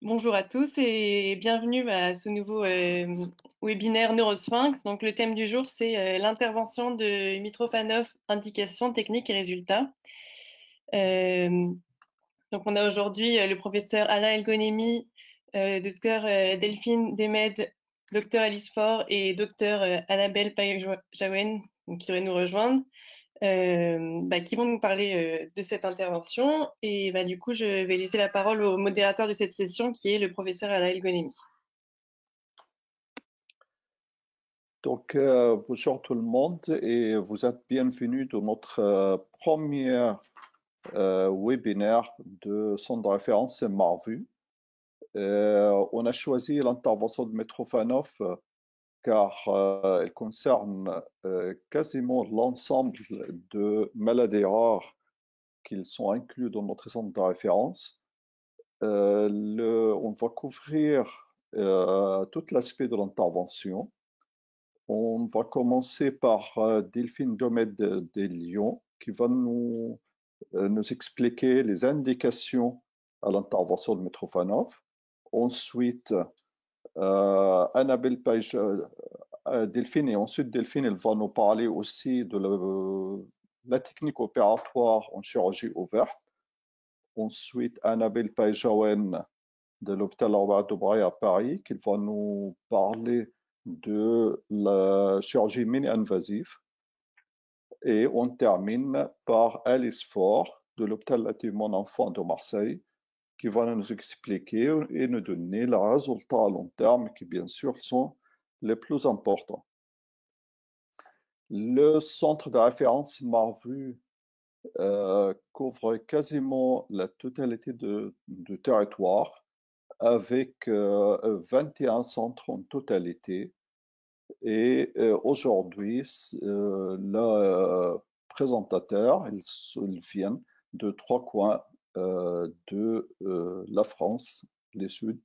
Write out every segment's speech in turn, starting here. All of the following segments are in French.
Bonjour à tous et bienvenue à ce nouveau webinaire Neurosphinx. Donc le thème du jour, c'est l'intervention de Mitrofanov, indications, techniques et résultats. Euh, donc on a aujourd'hui le professeur Alain Elgonemi, docteur Delphine Demed, docteur Alice Faure et docteur Annabelle Paye-Jaouen qui devraient nous rejoindre. Qui vont nous parler de cette intervention. Et du coup, je vais laisser la parole au modérateur de cette session, qui est le professeur Alain Elgonemi. Donc, bonjour tout le monde et vous êtes bienvenus dans notre premier webinaire de centre de référence Marvu. On a choisi l'intervention de Mitrofanov car elle concerne quasiment l'ensemble de maladies rares qui sont inclus dans notre centre de référence. On va couvrir tout l'aspect de l'intervention. On va commencer par Delphine Domed de Lyon qui va nous expliquer les indications à l'intervention de Mitrofanov. Ensuite, Annabelle Page, Delphine, et ensuite Delphine, elle va nous parler aussi de la technique opératoire en chirurgie ouverte. Ensuite, Annabelle Pajawen de l'hôpital Albert Dobraille à Paris, qui va nous parler de la chirurgie mini-invasive. Et on termine par Alice Faure de l'hôpital Latimon Enfant de Marseille, qui va nous expliquer et nous donner les résultats à long terme qui, bien sûr, sont les plus importants. Le centre de référence Marvu couvre quasiment la totalité du territoire avec 21 centres en totalité. Et aujourd'hui, le présentateur, ils viennent de 3 coins de la France, les Sud,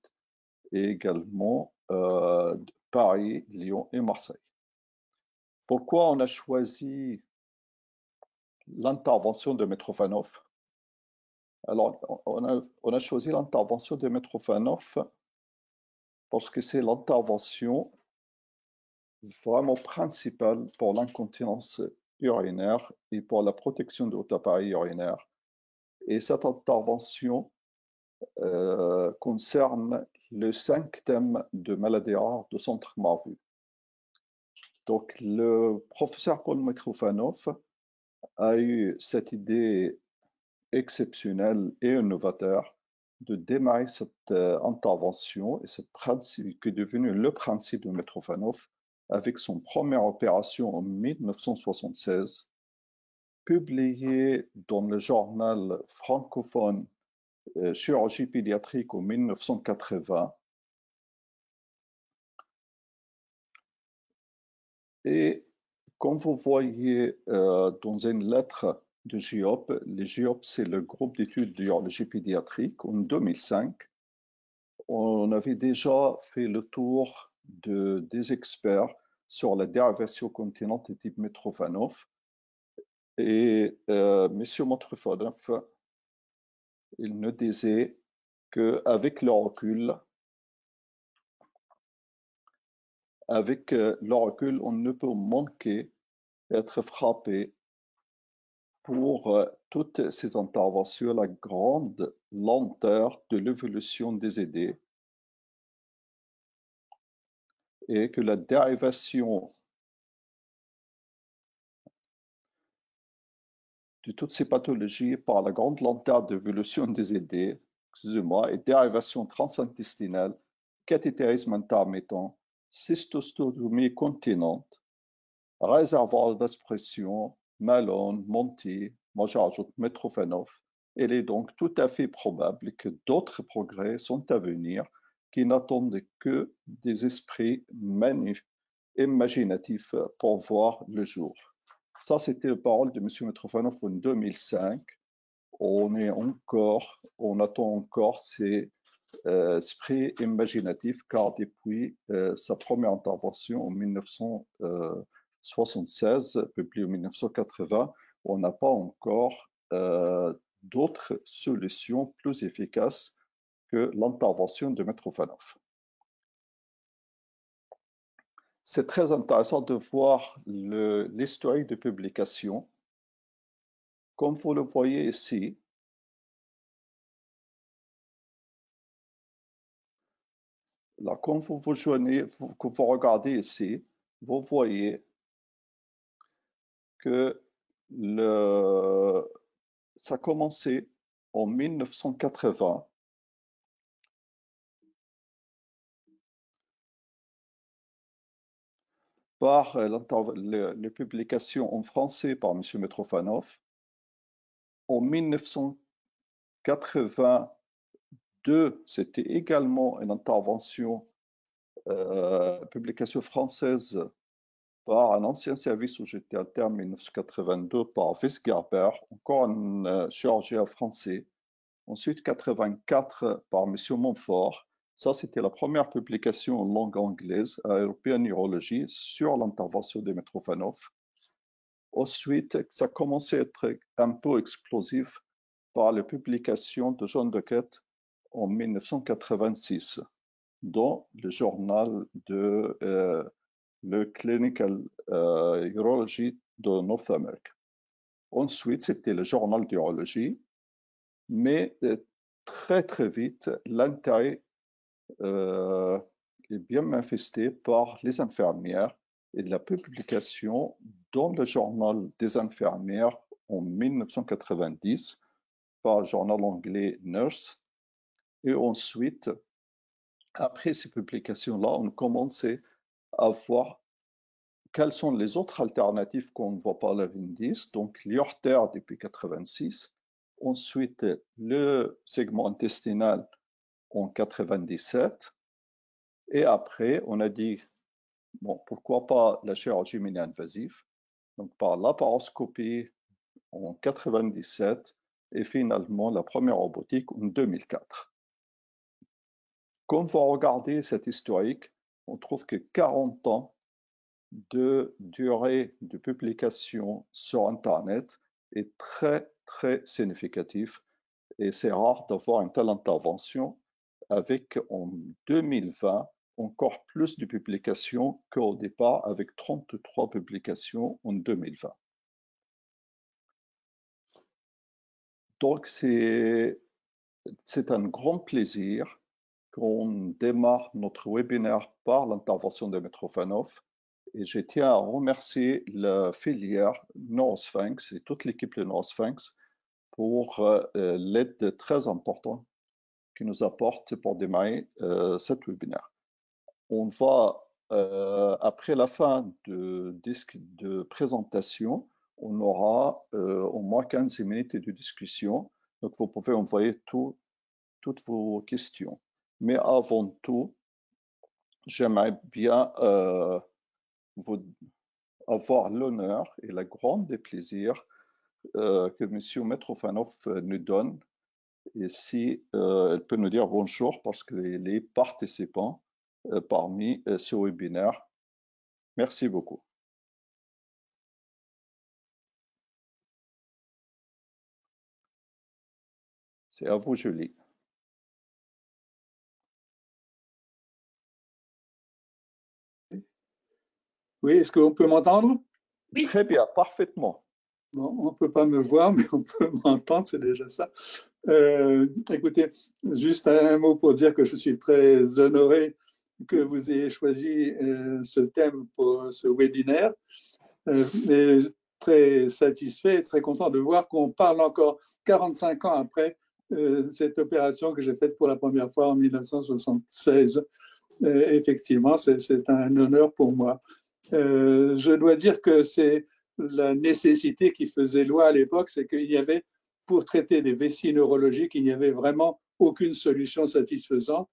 et également Paris, Lyon et Marseille. Pourquoi on a choisi l'intervention de Mitrofanov? Alors, on a choisi l'intervention de Mitrofanov parce que c'est l'intervention vraiment principale pour l'incontinence urinaire et pour la protection de l'appareil urinaire. Et cette intervention concerne les 5 thèmes de maladies rares de centre Marvu. Donc, le professeur Paul Mitrofanov a eu cette idée exceptionnelle et innovateur de démarrer cette intervention et ce principe qui est devenu le principe de Mitrofanov avec son première opération en 1976, publiée dans le journal francophone Chirurgie pédiatrique en 1980. Et comme vous voyez dans une lettre de GIOP, le GIOP c'est le groupe d'études d'urologie pédiatrique, en 2005, on avait déjà fait le tour des experts sur la dérivation continente de type Mitrofanov. Et M. Mitrofanov, il nous disait qu'avec le recul, on ne peut manquer être frappé pour toutes ces interventions, la grande lenteur de l'évolution des idées et que la dérivation de toutes ces pathologies par la grande lenteur d'évolution des idées, excusez-moi, et dérivation transintestinale, cathétérisme intermittent, cystostomie continente, réservoir de basse pression, Malone, Monti, moi j'ajoute Mitrofanov. Il est donc tout à fait probable que d'autres progrès sont à venir qui n'attendent que des esprits imaginatifs pour voir le jour. Ça, c'était la parole de M. Mitrofanov en 2005. On attend encore ces esprits imaginatifs car depuis sa première intervention en 1976, publiée en 1980, on n'a pas encore d'autres solutions plus efficaces que l'intervention de Mitrofanov. C'est très intéressant de voir l'historique de publication. Comme vous le voyez ici, là, quand vous que vous regardez ici, vous voyez que ça a commencé en 1980 par les publications en français par M. Mitrofanov. En 1982, c'était également une intervention, publication française par un ancien service où j'étais interne en 1982 par Weisgerber, encore un chirurgien français. Ensuite, 84 par M. Montfort. Ça, c'était la première publication en langue anglaise à European Urology sur l'intervention de Mitrofanov. Ensuite, ça a commencé à être un peu explosif par la publication de John Duckett en 1986 dans le journal de le Clinical Urology de North America. Ensuite, c'était le journal d'urologie, mais très très vite, l'intérêt est bien manifesté par les infirmières et de la publication dans le journal des infirmières en 1990 par le journal anglais Nurse. Et ensuite, après ces publications-là, on commençait à voir quelles sont les autres alternatives qu'on ne voit pas à la Vindis, donc l'urter depuis 86, ensuite le segment intestinal en 97, et après on a dit, bon, pourquoi pas la chirurgie mini-invasive, donc par laparoscopie en 97, et finalement la première robotique en 2004. Quand vous regardez cet historique, on trouve que 40 ans de durée de publication sur Internet est très, très significatif. Et c'est rare d'avoir une telle intervention avec, en 2020, encore plus de publications qu'au départ, avec 33 publications en 2020. Donc, c'est un grand plaisir qu'on démarre notre webinaire par l'intervention de Mitrofanov. Et je tiens à remercier la filière Neurosphinx et toute l'équipe de Neurosphinx pour l'aide très importante qu'ils nous apportent pour démarrer cet webinaire. On va, après la fin de présentation, on aura au moins 15 minutes de discussion. Donc, vous pouvez envoyer toutes vos questions. Mais avant tout, j'aimerais bien vous avoir l'honneur et le grand déplaisir que M. Mitrofanov nous donne. Et si elle peut nous dire bonjour parce qu'il est participant parmi ce webinaire. Merci beaucoup. C'est à vous, Julie. Oui, est-ce qu'on peut m'entendre? Oui. Très bien, parfaitement. Bon, on ne peut pas me voir, mais on peut m'entendre, c'est déjà ça. Écoutez, juste un mot pour dire que je suis très honoré que vous ayez choisi ce thème pour ce webinaire. Et très satisfait et très content de voir qu'on parle encore 45 ans après cette opération que j'ai faite pour la première fois en 1976. Effectivement, c'est un honneur pour moi. Je dois dire que c'est la nécessité qui faisait loi à l'époque, c'est qu'il y avait, pour traiter des vessies neurologiques, il n'y avait vraiment aucune solution satisfaisante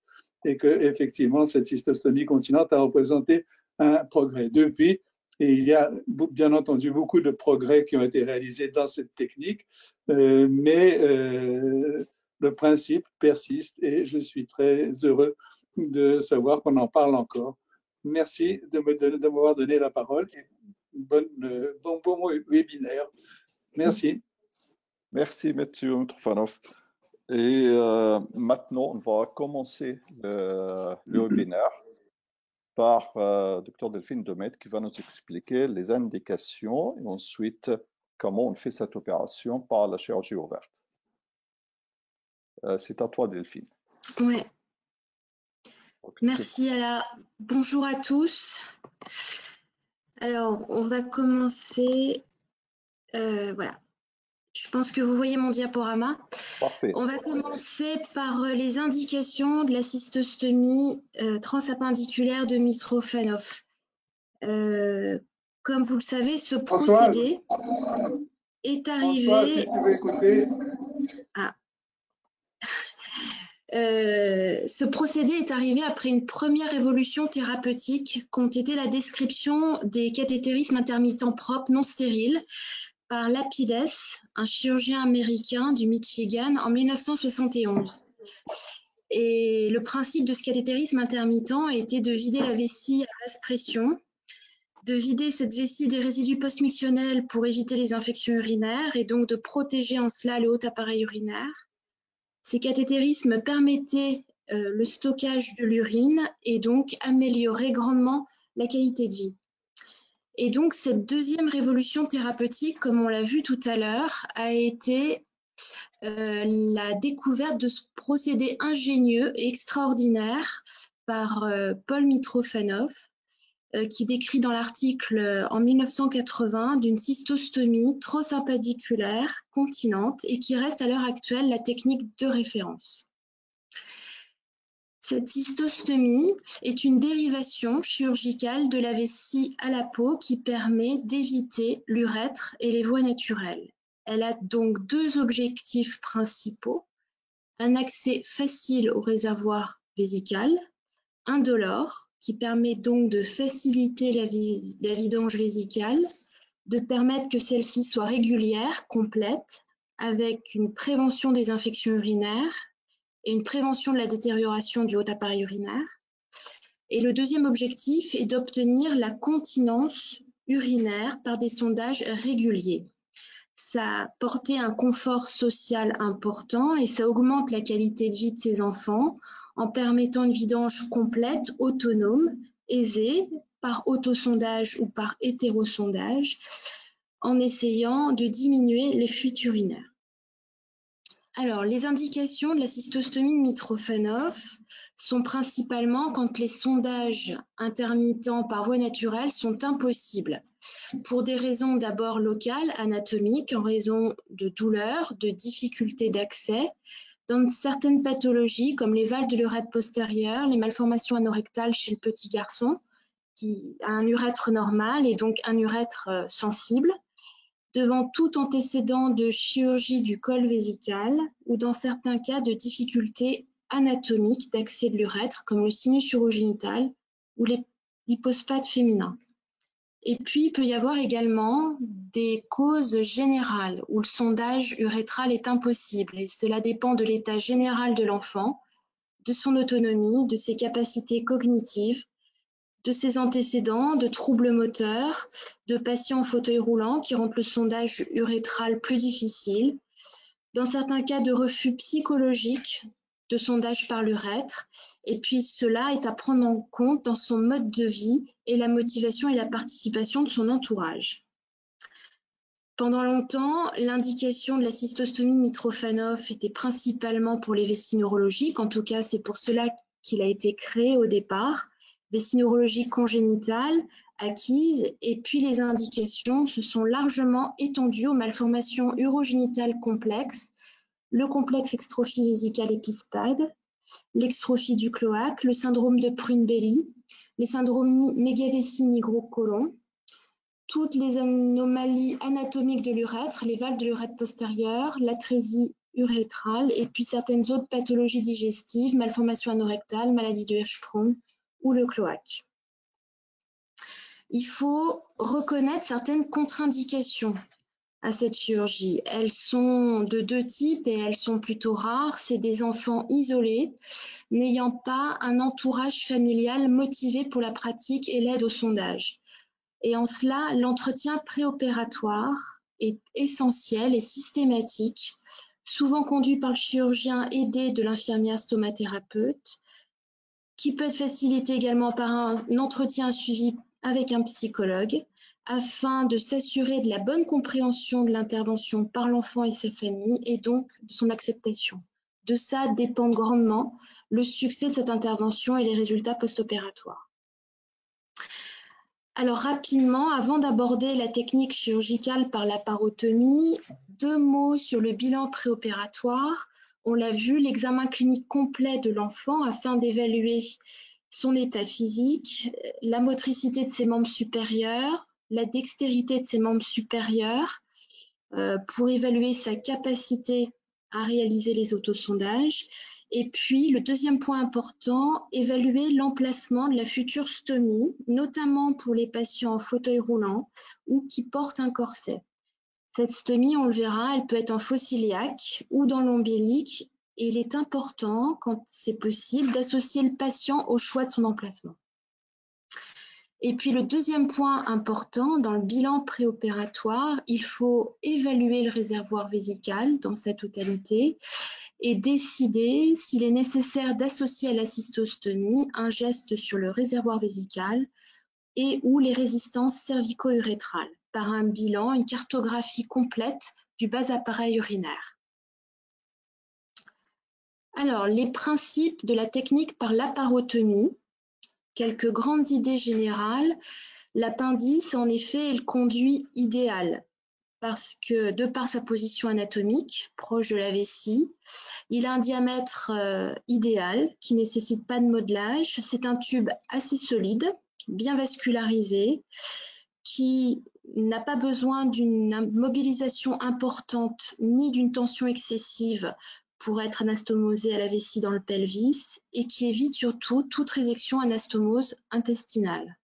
et que effectivement cette cystostomie continente a représenté un progrès. Depuis, et il y a bien entendu beaucoup de progrès qui ont été réalisés dans cette technique, mais le principe persiste et je suis très heureux de savoir qu'on en parle encore. Merci de m'avoir donné la parole et bon webinaire. Merci. Merci, M. Mitrofanov. Et maintenant, on va commencer le webinaire par Dr Delphine Demet qui va nous expliquer les indications et ensuite comment on fait cette opération par la chirurgie ouverte. C'est à toi, Delphine. Ouais. Merci Ala. Bonjour à tous. Alors, on va commencer. Voilà. Je pense que vous voyez mon diaporama. Parfait. On va commencer par les indications de la cystostomie transappendiculaire de Mitrofanov. Comme vous le savez, ce procédé est arrivé. François, si tu veux écouter. Ce procédé est arrivé après une première évolution thérapeutique qu'ont été la description des cathétérismes intermittents propres non stériles par Lapides, un chirurgien américain du Michigan en 1971. Et le principe de ce cathétérisme intermittent était de vider la vessie à basse pression, de vider cette vessie des résidus post-mictionnels pour éviter les infections urinaires et donc de protéger en cela le haut appareil urinaire. Ces cathétérismes permettaient le stockage de l'urine et donc amélioraient grandement la qualité de vie. Et donc cette deuxième révolution thérapeutique, comme on l'a vu tout à l'heure, a été la découverte de ce procédé ingénieux et extraordinaire par Paul Mitrofanov, qui décrit dans l'article en 1980 d'une cystostomie transappendiculaire continente et qui reste à l'heure actuelle la technique de référence. Cette cystostomie est une dérivation chirurgicale de la vessie à la peau qui permet d'éviter l'urètre et les voies naturelles. Elle a donc deux objectifs principaux: un accès facile au réservoir vésical, indolore, qui permet donc de faciliter la vidange vésicale, de permettre que celle-ci soit régulière, complète, avec une prévention des infections urinaires et une prévention de la détérioration du haut appareil urinaire. Et le deuxième objectif est d'obtenir la continence urinaire par des sondages réguliers. Ça apporte un confort social important et ça augmente la qualité de vie de ces enfants en permettant une vidange complète, autonome, aisée, par autosondage ou par hétérosondage, en essayant de diminuer les fuites urinaires. Alors, les indications de la cystostomie de Mitrofanov sont principalement quand les sondages intermittents par voie naturelle sont impossibles, pour des raisons d'abord locales, anatomiques, en raison de douleurs, de difficultés d'accès, dans certaines pathologies comme les valves de l'urètre postérieure, les malformations anorectales chez le petit garçon qui a un urètre normal et donc un urètre sensible, devant tout antécédent de chirurgie du col vésical ou dans certains cas de difficultés anatomiques d'accès de l'urètre comme le sinus urogénital ou l'hypospate féminin. Et puis, il peut y avoir également des causes générales où le sondage urétral est impossible et cela dépend de l'état général de l'enfant, de son autonomie, de ses capacités cognitives, de ses antécédents, de troubles moteurs, de patients en fauteuil roulant qui rendent le sondage urétral plus difficile, dans certains cas de refus psychologique de sondage par l'urètre, et puis cela est à prendre en compte dans son mode de vie et la motivation et la participation de son entourage. Pendant longtemps, l'indication de la cystostomie de Mitrofanov était principalement pour les vessies neurologiques, en tout cas c'est pour cela qu'il a été créé au départ, vessie neurologique congénitale, acquise, et puis les indications se sont largement étendues aux malformations urogénitales complexes, le complexe extrophie vésicale épispade, l'extrophie du cloaque, le syndrome de Prune-Belly, les syndromes mégavessie migro-côlon, toutes les anomalies anatomiques de l'urètre, les valves de l'urètre postérieure, l'atrésie urétrale, et puis certaines autres pathologies digestives, malformations anorectales, maladie de Hirschsprung ou le cloaque. Il faut reconnaître certaines contre-indications à cette chirurgie. Elles sont de deux types et elles sont plutôt rares. C'est des enfants isolés, n'ayant pas un entourage familial motivé pour la pratique et l'aide au sondage. Et en cela, l'entretien préopératoire est essentiel et systématique souvent conduit par le chirurgien aidé de l'infirmière stomathérapeute, qui peut être facilité également par un entretien suivi avec un psychologue, afin de s'assurer de la bonne compréhension de l'intervention par l'enfant et sa famille, et donc de son acceptation. De ça dépendent grandement le succès de cette intervention et les résultats post-opératoires. Alors rapidement, avant d'aborder la technique chirurgicale par laparotomie, 2 mots sur le bilan préopératoire. On l'a vu, l'examen clinique complet de l'enfant afin d'évaluer son état physique, la motricité de ses membres supérieurs, la dextérité de ses membres supérieurs, pour évaluer sa capacité à réaliser les autosondages. Et puis, le deuxième point important, évaluer l'emplacement de la future stomie, notamment pour les patients en fauteuil roulant ou qui portent un corset. Cette stomie, on le verra, elle peut être en fosse iliaque ou dans l'ombilic, et il est important, quand c'est possible, d'associer le patient au choix de son emplacement. Et puis le deuxième point important, dans le bilan préopératoire, il faut évaluer le réservoir vésical dans sa totalité et décider s'il est nécessaire d'associer à la cystostomie un geste sur le réservoir vésical et ou les résistances cervico-urétrales par un bilan, une cartographie complète du bas appareil urinaire. Alors, les principes de la technique par laparotomie, quelques grandes idées générales. L'appendice, en effet, est le conduit idéal parce que, de par sa position anatomique, proche de la vessie, il a un diamètre idéal qui ne nécessite pas de modelage. C'est un tube assez solide, bien vascularisé, qui n'a pas besoin d'une mobilisation importante ni d'une tension excessive pour être anastomosé à la vessie dans le pelvis et qui évite surtout toute résection anastomose intestinale.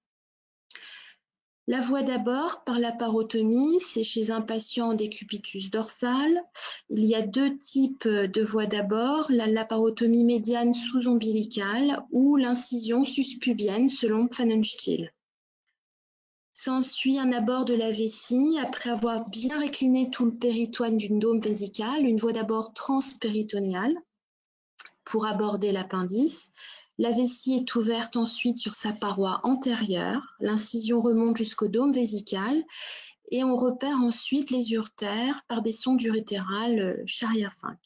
La voie d'abord par laparotomie, c'est chez un patient décubitus dorsal. Il y a 2 types de voies d'abord, la laparotomie médiane sous-ombilicale ou l'incision suspubienne selon Pfannenstiel. S'ensuit un abord de la vessie, après avoir bien récliné tout le péritoine d'une dôme vésicale, une voie d'abord transpéritonéale pour aborder l'appendice. La vessie est ouverte ensuite sur sa paroi antérieure, l'incision remonte jusqu'au dôme vésical et on repère ensuite les uretères par des sondes urétérales Charia 5.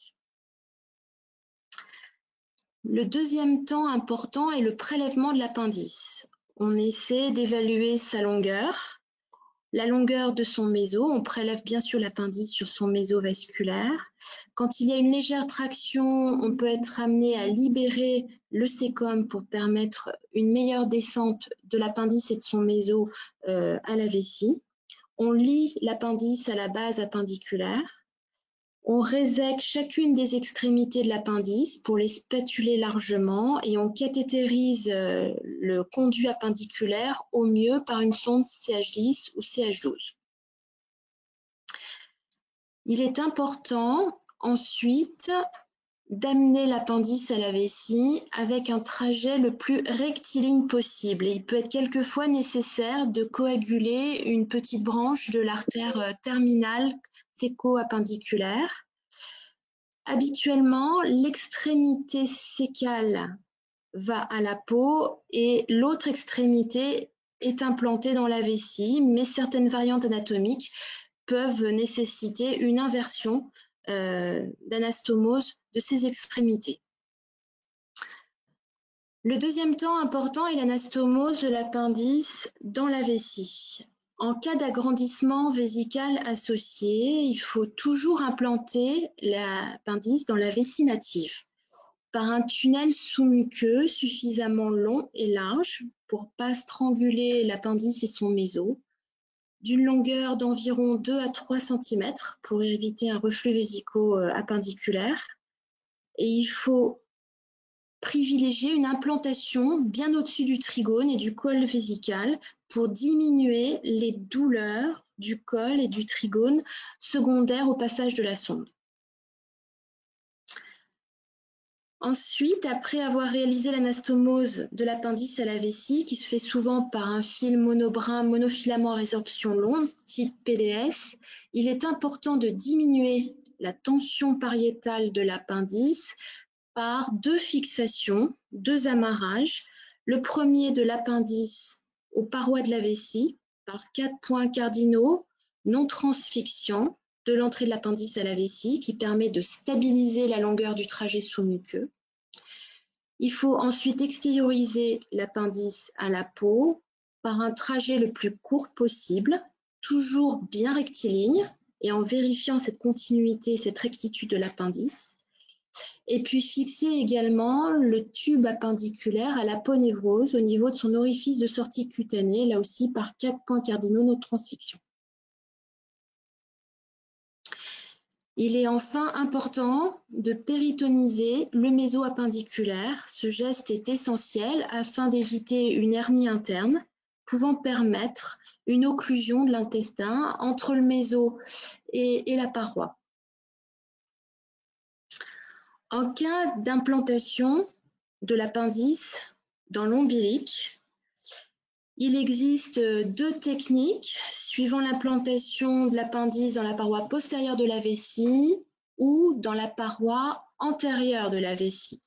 Le deuxième temps important est le prélèvement de l'appendice. On essaie d'évaluer sa longueur, la longueur de son méso. On prélève bien sûr l'appendice sur son méso vasculaire. Quand il y a une légère traction, on peut être amené à libérer le cécum pour permettre une meilleure descente de l'appendice et de son méso à la vessie. On lie l'appendice à la base appendiculaire. On résèque chacune des extrémités de l'appendice pour les spatuler largement et on cathétérise le conduit appendiculaire au mieux par une sonde CH10 ou CH12. Il est important ensuite d'amener l'appendice à la vessie avec un trajet le plus rectiligne possible. Et il peut être quelquefois nécessaire de coaguler une petite branche de l'artère terminale céco-appendiculaire. Habituellement, l'extrémité cécale va à la peau et l'autre extrémité est implantée dans la vessie, mais certaines variantes anatomiques peuvent nécessiter une inversion d'anastomose de ces extrémités. Le deuxième temps important est l'anastomose de l'appendice dans la vessie. En cas d'agrandissement vésical associé, il faut toujours implanter l'appendice dans la vessie native par un tunnel sous-muqueux suffisamment long et large pour ne pas stranguler l'appendice et son méso, d'une longueur d'environ 2 à 3 cm pour éviter un reflux vésico-appendiculaire. Et il faut privilégier une implantation bien au-dessus du trigone et du col vésical pour diminuer les douleurs du col et du trigone secondaires au passage de la sonde. Ensuite, après avoir réalisé l'anastomose de l'appendice à la vessie, qui se fait souvent par un fil monobrun monofilament à résorption longue, type PDS, il est important de diminuer la tension pariétale de l'appendice par deux fixations, deux amarrages. Le premier de l'appendice aux parois de la vessie par 4 points cardinaux non transfixiants de l'entrée de l'appendice à la vessie qui permet de stabiliser la longueur du trajet sous-muqueux. Il faut ensuite extérioriser l'appendice à la peau par un trajet le plus court possible, toujours bien rectiligne et en vérifiant cette continuité, cette rectitude de l'appendice. Et puis fixer également le tube appendiculaire à l'aponévrose au niveau de son orifice de sortie cutanée, là aussi par 4 points cardinaux non transfixion. Il est enfin important de péritoniser le méso-appendiculaire. Ce geste est essentiel afin d'éviter une hernie interne pouvant permettre une occlusion de l'intestin entre le méso et la paroi. En cas d'implantation de l'appendice dans l'ombilic, il existe deux techniques suivant l'implantation de l'appendice dans la paroi postérieure de la vessie ou dans la paroi antérieure de la vessie.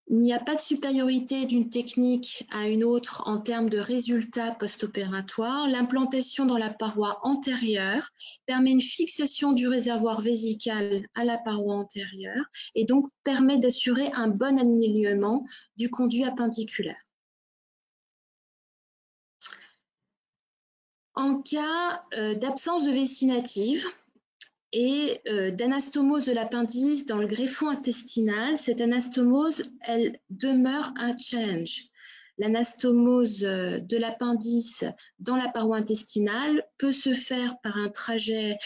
Il n'y a pas de supériorité d'une technique à une autre en termes de résultats post-opératoires. L'implantation dans la paroi antérieure permet une fixation du réservoir vésical à la paroi antérieure et donc permet d'assurer un bon alignement du conduit appendiculaire. En cas d'absence de vessie native et d'anastomose de l'appendice dans le greffon intestinal, cette anastomose, elle demeure un challenge. L'anastomose de l'appendice dans la paroi intestinale peut se faire par un trajet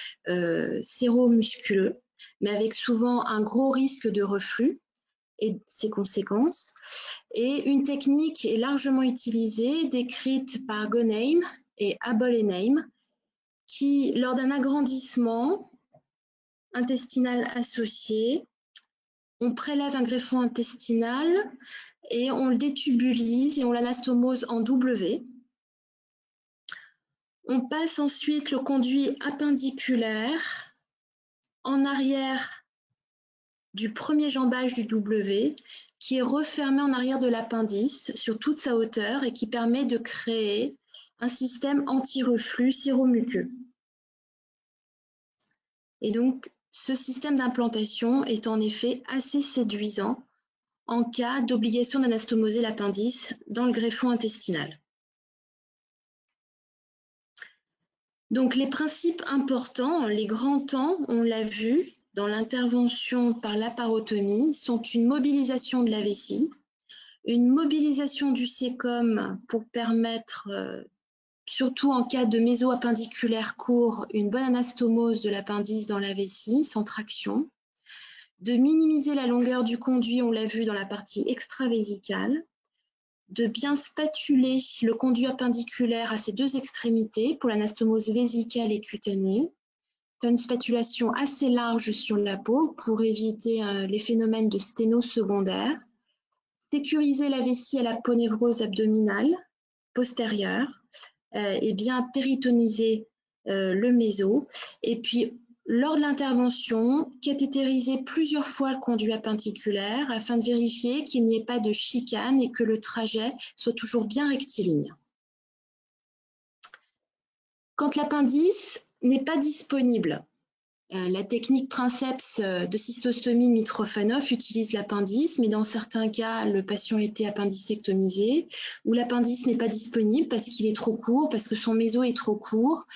séromusculeux, mais avec souvent un gros risque de reflux et ses conséquences. Et une technique est largement utilisée, décrite par Goneim et Abolenheim, qui, lors d'un agrandissement intestinal associé, on prélève un greffon intestinal et on le détubulise et on l'anastomose en W. On passe ensuite le conduit appendiculaire en arrière du premier jambage du W, qui est refermé en arrière de l'appendice sur toute sa hauteur et qui permet de créer un système anti-reflux séromuqueux. Et donc, ce système d'implantation est en effet assez séduisant en cas d'obligation d'anastomoser l'appendice dans le greffon intestinal. Donc, les principes importants, les grands temps, on l'a vu dans l'intervention par laparotomie, sont une mobilisation de la vessie, une mobilisation du cécum pour permettre surtout en cas de méso-appendiculaire court, une bonne anastomose de l'appendice dans la vessie, sans traction, de minimiser la longueur du conduit, on l'a vu dans la partie extravésicale, de bien spatuler le conduit appendiculaire à ses deux extrémités pour l'anastomose vésicale et cutanée, faire une spatulation assez large sur la peau pour éviter les phénomènes de sténose secondaire, sécuriser la vessie à l'aponévrose abdominale postérieure, et bien péritoniser le méso, et puis lors de l'intervention, cathétériser plusieurs fois le conduit appendiculaire afin de vérifier qu'il n'y ait pas de chicane et que le trajet soit toujours bien rectiligne. Quand l'appendice n'est pas disponible, la technique princeps de cystostomie de Mitrofanov utilise l'appendice, mais dans certains cas, le patient était appendicectomisé, ou l'appendice n'est pas disponible parce qu'il est trop court, parce que son méso est trop court.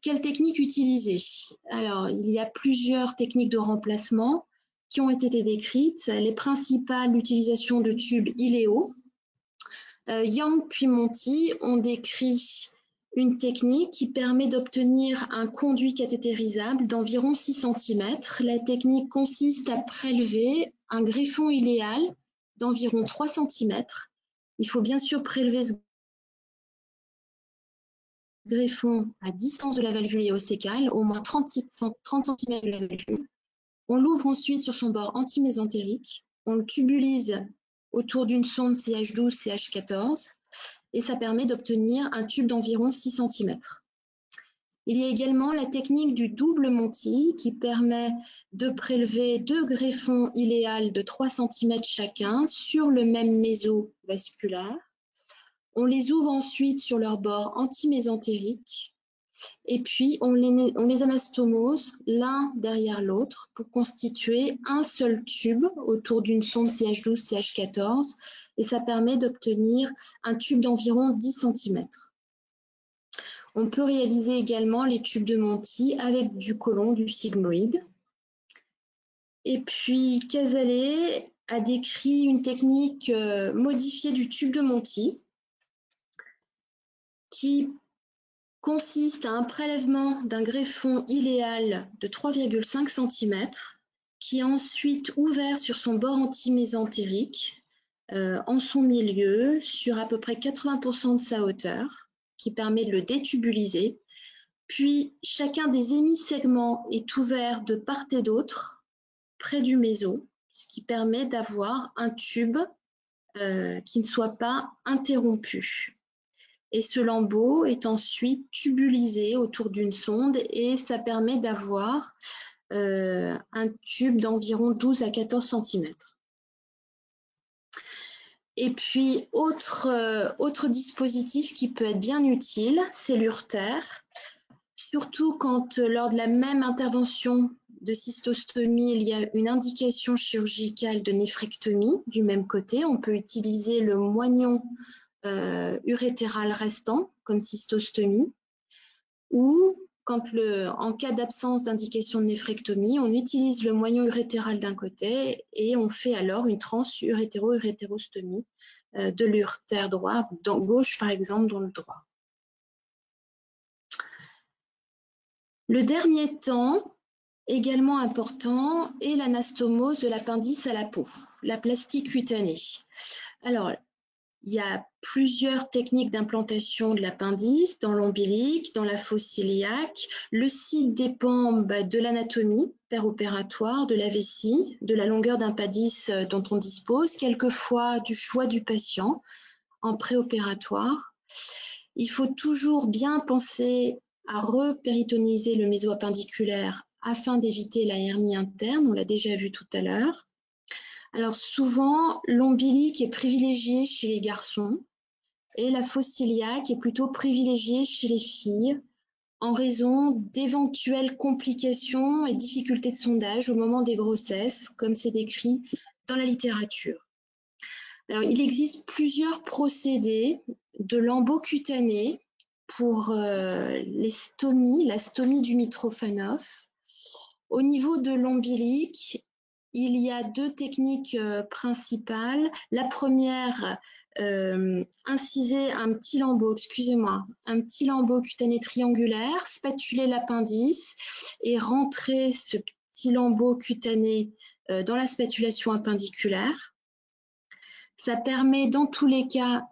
Quelle technique utiliser? Alors, il y a plusieurs techniques de remplacement qui ont été décrites. Les principales, l'utilisation de tubes iléo. Yang puis Monti ont décrit une technique qui permet d'obtenir un conduit cathétérisable d'environ 6 cm. La technique consiste à prélever un greffon iléal d'environ 3 cm. Il faut bien sûr prélever ce greffon à distance de la valvule iléocécale, au moins 30 cm de la valvule. On l'ouvre ensuite sur son bord antimésentérique. On le tubulise autour d'une sonde CH12, CH14. Et ça permet d'obtenir un tube d'environ 6 cm. Il y a également la technique du double Monti qui permet de prélever 2 greffons iléales de 3 cm chacun sur le même mésovasculaire. On les ouvre ensuite sur leur bord antimésentérique et puis on les anastomose l'un derrière l'autre pour constituer un seul tube autour d'une sonde CH12-CH14 et ça permet d'obtenir un tube d'environ 10 cm. On peut réaliser également les tubes de Monti avec du côlon, du sigmoïde. Et puis Casale a décrit une technique modifiée du tube de Monti qui consiste à un prélèvement d'un greffon iléal de 3,5 cm qui est ensuite ouvert sur son bord antimésentérique en son milieu sur à peu près 80% de sa hauteur qui permet de le détubuliser. Puis chacun des hémisegments est ouvert de part et d'autre près du méso, ce qui permet d'avoir un tube qui ne soit pas interrompu. Et ce lambeau est ensuite tubulisé autour d'une sonde et ça permet d'avoir un tube d'environ 12 à 14 cm. Et puis, autre dispositif qui peut être bien utile, c'est l'urtère. Surtout quand, lors de la même intervention de cystostomie, il y a une indication chirurgicale de néphrectomie du même côté. On peut utiliser le moignon urétéral restant comme cystostomie ou en cas d'absence d'indication de néphrectomie, on utilise le moignon urétéral d'un côté et on fait alors une transurétéro-urétérostomie de l'urtère droit, gauche par exemple dans le droit. Le dernier temps, également important, est l'anastomose de l'appendice à la peau, la plastie cutanée. Alors, il y a plusieurs techniques d'implantation de l'appendice dans l'ombilique, dans la fosse iliaque. Le site dépend de l'anatomie péropératoire, de la vessie, de la longueur d'appendice dont on dispose, quelquefois du choix du patient en préopératoire. Il faut toujours bien penser à repéritoniser le mésoappendiculaire afin d'éviter la hernie interne, on l'a déjà vu tout à l'heure. Alors souvent, l'ombilique est privilégié chez les garçons et la fosse iliaque est plutôt privilégiée chez les filles en raison d'éventuelles complications et difficultés de sondage au moment des grossesses, comme c'est décrit dans la littérature. Alors, il existe plusieurs procédés de lambeaux cutanés pour les stomies, la stomie du Mitrofanov. Au niveau de l'ombilique, il y a deux techniques principales. La première, inciser un petit lambeau cutané triangulaire, spatuler l'appendice et rentrer ce petit lambeau cutané dans la spatulation appendiculaire. Ça permet dans tous les cas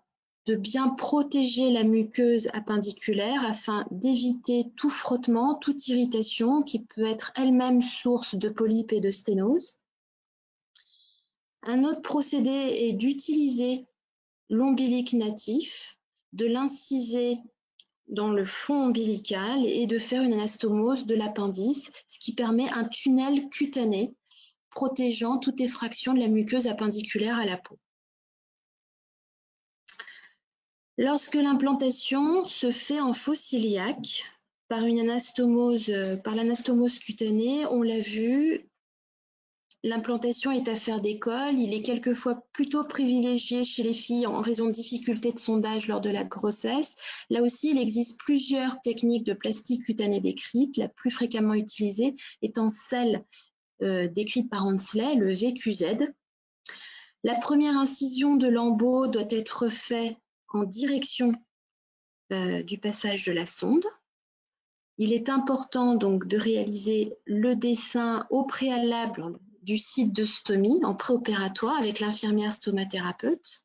de bien protéger la muqueuse appendiculaire afin d'éviter tout frottement, toute irritation qui peut être elle-même source de polypes et de sténose. Un autre procédé est d'utiliser l'ombilique natif, de l'inciser dans le fond ombilical et de faire une anastomose de l'appendice, ce qui permet un tunnel cutané protégeant toute effraction de la muqueuse appendiculaire à la peau. Lorsque l'implantation se fait en fosse iliaque par l'anastomose cutanée, on l'a vu, l'implantation est affaire d'école. Il est quelquefois plutôt privilégié chez les filles en raison de difficultés de sondage lors de la grossesse. Là aussi, il existe plusieurs techniques de plastie cutanée décrites, la plus fréquemment utilisée étant celle décrite par Hansley, le VQZ. La première incision de lambeau doit être faite en direction du passage de la sonde. Il est important donc de réaliser le dessin au préalable du site de stomie en préopératoire avec l'infirmière stomathérapeute.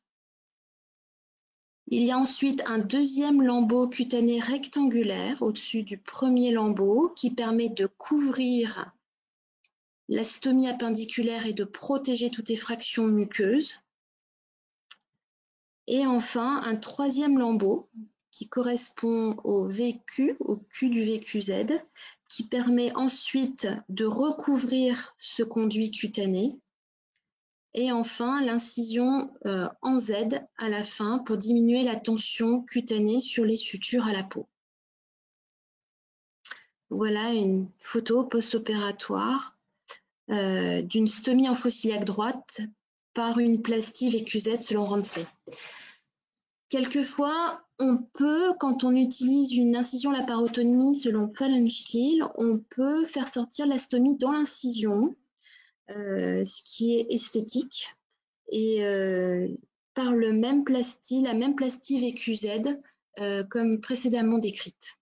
Il y a ensuite un deuxième lambeau cutané rectangulaire au-dessus du premier lambeau qui permet de couvrir la stomie appendiculaire et de protéger toute effraction muqueuse. Et enfin, un troisième lambeau qui correspond au VQ, au Q du VQZ, qui permet ensuite de recouvrir ce conduit cutané. Et enfin, l'incision en Z à la fin pour diminuer la tension cutanée sur les sutures à la peau. Voilà une photo post-opératoire d'une stomie en fossiliaque droite par une plastie VQZ selon Ramsay. Quelquefois, on peut, quand on utilise une incision laparotomie selon Fallenstiel, on peut faire sortir la stomie dans l'incision, ce qui est esthétique, et par la même plastie VQZ, comme précédemment décrite.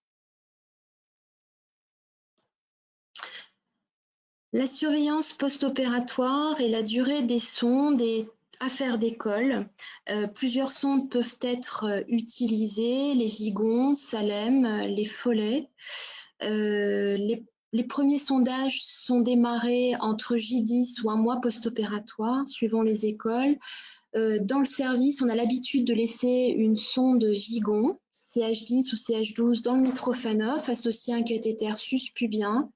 La surveillance post-opératoire et la durée des sondes est affaire d'école. Plusieurs sondes peuvent être utilisées, les Vigon, Salem, les Follet. Les premiers sondages sont démarrés entre J10 ou un mois post-opératoire, suivant les écoles. Dans le service, on a l'habitude de laisser une sonde Vigon, CH10 ou CH12, dans le Mitrofanoff, associée à un cathéter suspubien.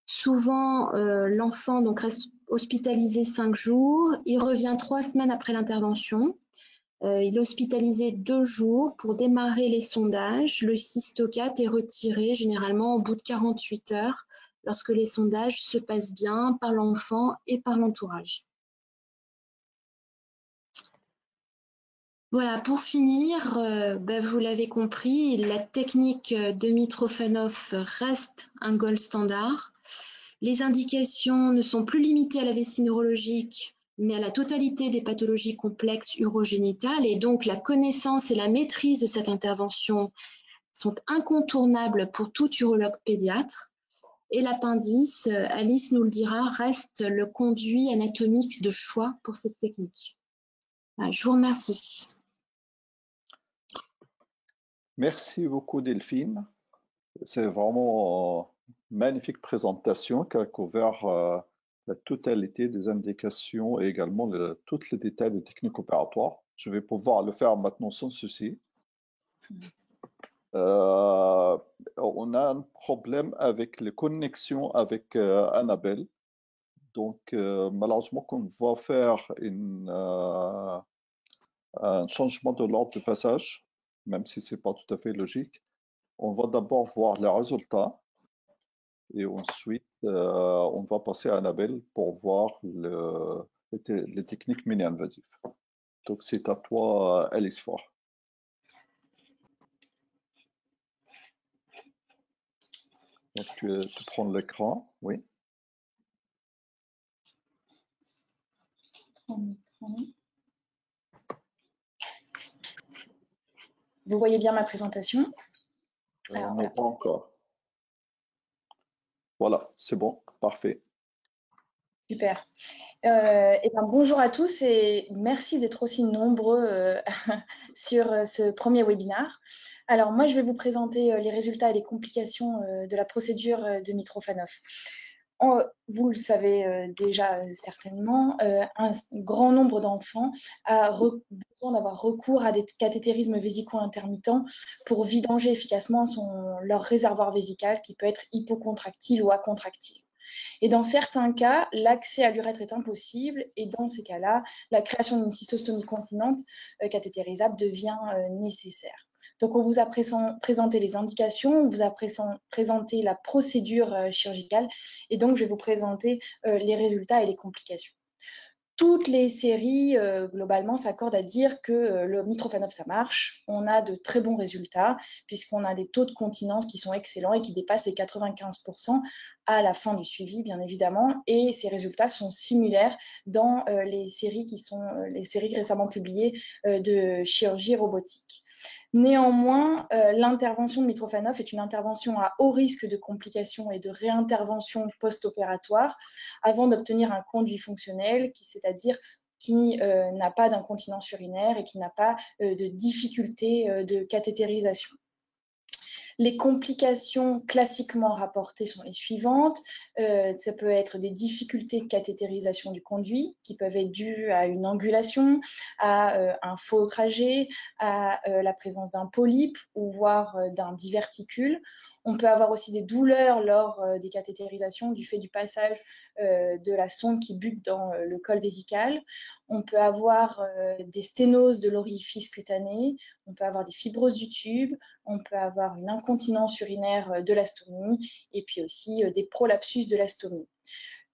Souvent, l'enfant donc reste hospitalisé 5 jours. Il revient 3 semaines après l'intervention. Il est hospitalisé 2 jours pour démarrer les sondages. Le cystocate est retiré généralement au bout de 48 heures lorsque les sondages se passent bien par l'enfant et par l'entourage. Voilà, pour finir, vous l'avez compris, la technique de Mitrofanoff reste un gold standard. Les indications ne sont plus limitées à la vessie neurologique, mais à la totalité des pathologies complexes urogénitales, et donc la connaissance et la maîtrise de cette intervention sont incontournables pour tout urologue pédiatre. Et l'appendice, Alice nous le dira, reste le conduit anatomique de choix pour cette technique. Je vous remercie. Merci beaucoup Delphine. C'est vraiment une magnifique présentation qui a couvert la totalité des indications et également tous les détails de technique opératoire. Je vais pouvoir le faire maintenant sans souci. On a un problème avec les connexions avec Annabelle. Donc, malheureusement, on va faire un changement de l'ordre de passage, même si ce n'est pas tout à fait logique. On va d'abord voir les résultats et ensuite, on va passer à Annabelle pour voir les techniques mini-invasives. Donc, c'est à toi, Alice Faure. Donc, tu prends l'écran, oui. Vous voyez bien ma présentation? Alors, non, pas encore. Voilà, c'est bon, parfait. Super. Bonjour à tous et merci d'être aussi nombreux sur ce premier webinaire. Alors moi, je vais vous présenter les résultats et les complications de la procédure de Mitrofanoff. Vous le savez déjà certainement, un grand nombre d'enfants a besoin d'avoir recours à des cathétérismes vésico-intermittents pour vidanger efficacement leur réservoir vésical qui peut être hypocontractile ou acontractile. Et dans certains cas, l'accès à l'urètre est impossible et dans ces cas-là, la création d'une cystostomie continente cathétérisable devient nécessaire. Donc, on vous a présenté les indications, on vous a présenté la procédure chirurgicale et donc je vais vous présenter les résultats et les complications. Toutes les séries, globalement, s'accordent à dire que le Mitrofanoff, ça marche. On a de très bons résultats puisqu'on a des taux de continence qui sont excellents et qui dépassent les 95% à la fin du suivi, bien évidemment. Et ces résultats sont similaires dans les séries récemment publiées de chirurgie robotique. Néanmoins, l'intervention de Mitrofanoff est une intervention à haut risque de complications et de réintervention post-opératoire avant d'obtenir un conduit fonctionnel, c'est-à-dire qui n'a pas d'incontinence urinaire et qui n'a pas de difficulté de cathétérisation. Les complications classiquement rapportées sont les suivantes. Ça peut être des difficultés de cathétérisation du conduit qui peuvent être dues à une angulation, à un faux trajet, à la présence d'un polype ou voire d'un diverticule. On peut avoir aussi des douleurs lors des cathétérisations du fait du passage de la sonde qui bute dans le col vésical. On peut avoir des sténoses de l'orifice cutané, on peut avoir des fibroses du tube, on peut avoir une incontinence urinaire de la stomie et puis aussi des prolapsus de la stomie.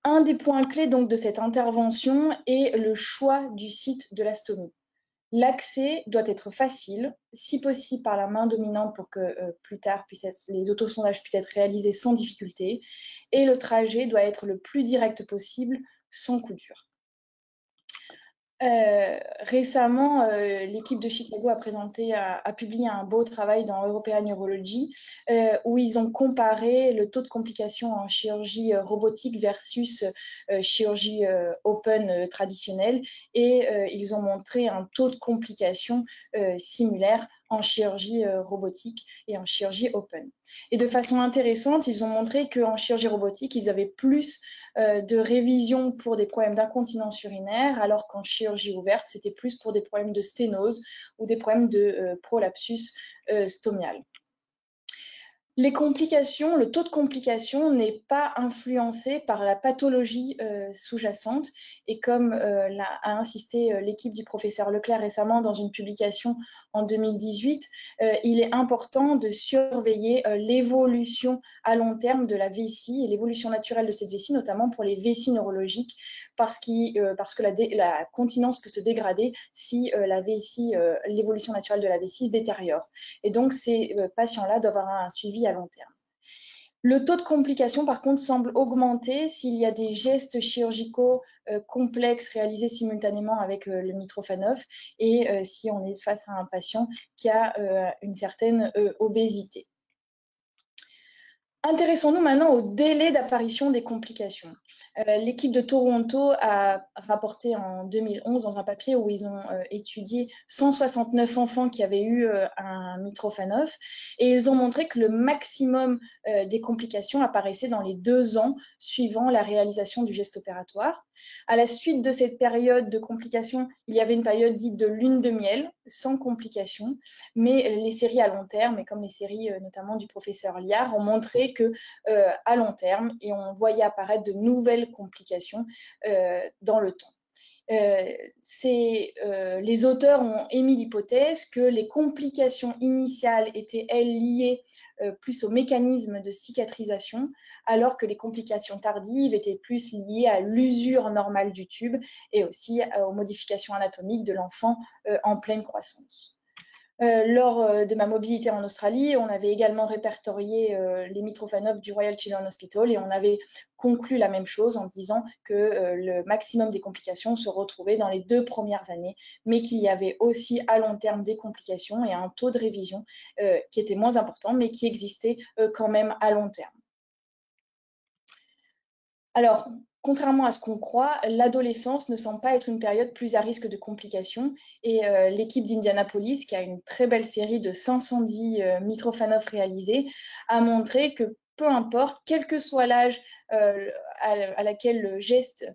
Un des points clés donc de cette intervention est le choix du site de la stomie. L'accès doit être facile, si possible par la main dominante pour que plus tard les autosondages puissent être réalisés sans difficulté, et le trajet doit être le plus direct possible, sans coup dur. Récemment, l'équipe de Chicago a publié un beau travail dans European Neurology où ils ont comparé le taux de complications en chirurgie robotique versus chirurgie open traditionnelle et ils ont montré un taux de complications similaire en chirurgie robotique et en chirurgie open. Et de façon intéressante, ils ont montré qu'en chirurgie robotique, ils avaient plus de révision pour des problèmes d'incontinence urinaire, alors qu'en chirurgie ouverte, c'était plus pour des problèmes de sténose ou des problèmes de prolapsus stomial. Les complications, le taux de complication n'est pas influencé par la pathologie sous-jacente et comme a insisté l'équipe du professeur Leclerc récemment dans une publication en 2018, il est important de surveiller l'évolution à long terme de la vessie et l'évolution naturelle de cette vessie, notamment pour les vessies neurologiques, parce que la continence peut se dégrader si l'évolution naturelle de la vessie se détériore. Et donc, ces patients-là doivent avoir un suivi à long terme. Le taux de complication, par contre, semble augmenter s'il y a des gestes chirurgicaux complexes réalisés simultanément avec le Mitrofanov et si on est face à un patient qui a une certaine obésité. Intéressons-nous maintenant au délai d'apparition des complications. L'équipe de Toronto a rapporté en 2011 dans un papier où ils ont étudié 169 enfants qui avaient eu un Mitrofanov et ils ont montré que le maximum des complications apparaissait dans les 2 ans suivant la réalisation du geste opératoire. À la suite de cette période de complications, il y avait une période dite de lune de miel, sans complications, mais les séries à long terme, et comme les séries notamment du professeur Liard, ont montré que à long terme, et on voyait apparaître de nouvelles complications dans le temps. Les auteurs ont émis l'hypothèse que les complications initiales étaient, elles, liées plus au mécanisme de cicatrisation, alors que les complications tardives étaient plus liées à l'usure normale du tube et aussi aux modifications anatomiques de l'enfant en pleine croissance. Lors de ma mobilité en Australie, on avait également répertorié les Mitrofanov du Royal Children's Hospital et on avait conclu la même chose en disant que le maximum des complications se retrouvait dans les 2 premières années, mais qu'il y avait aussi à long terme des complications et un taux de révision qui était moins important, mais qui existait quand même à long terme. Alors, contrairement à ce qu'on croit, l'adolescence ne semble pas être une période plus à risque de complications et l'équipe d'Indianapolis, qui a une très belle série de 510 Mitrofanov réalisés, a montré que peu importe, quel que soit l'âge à laquelle le geste,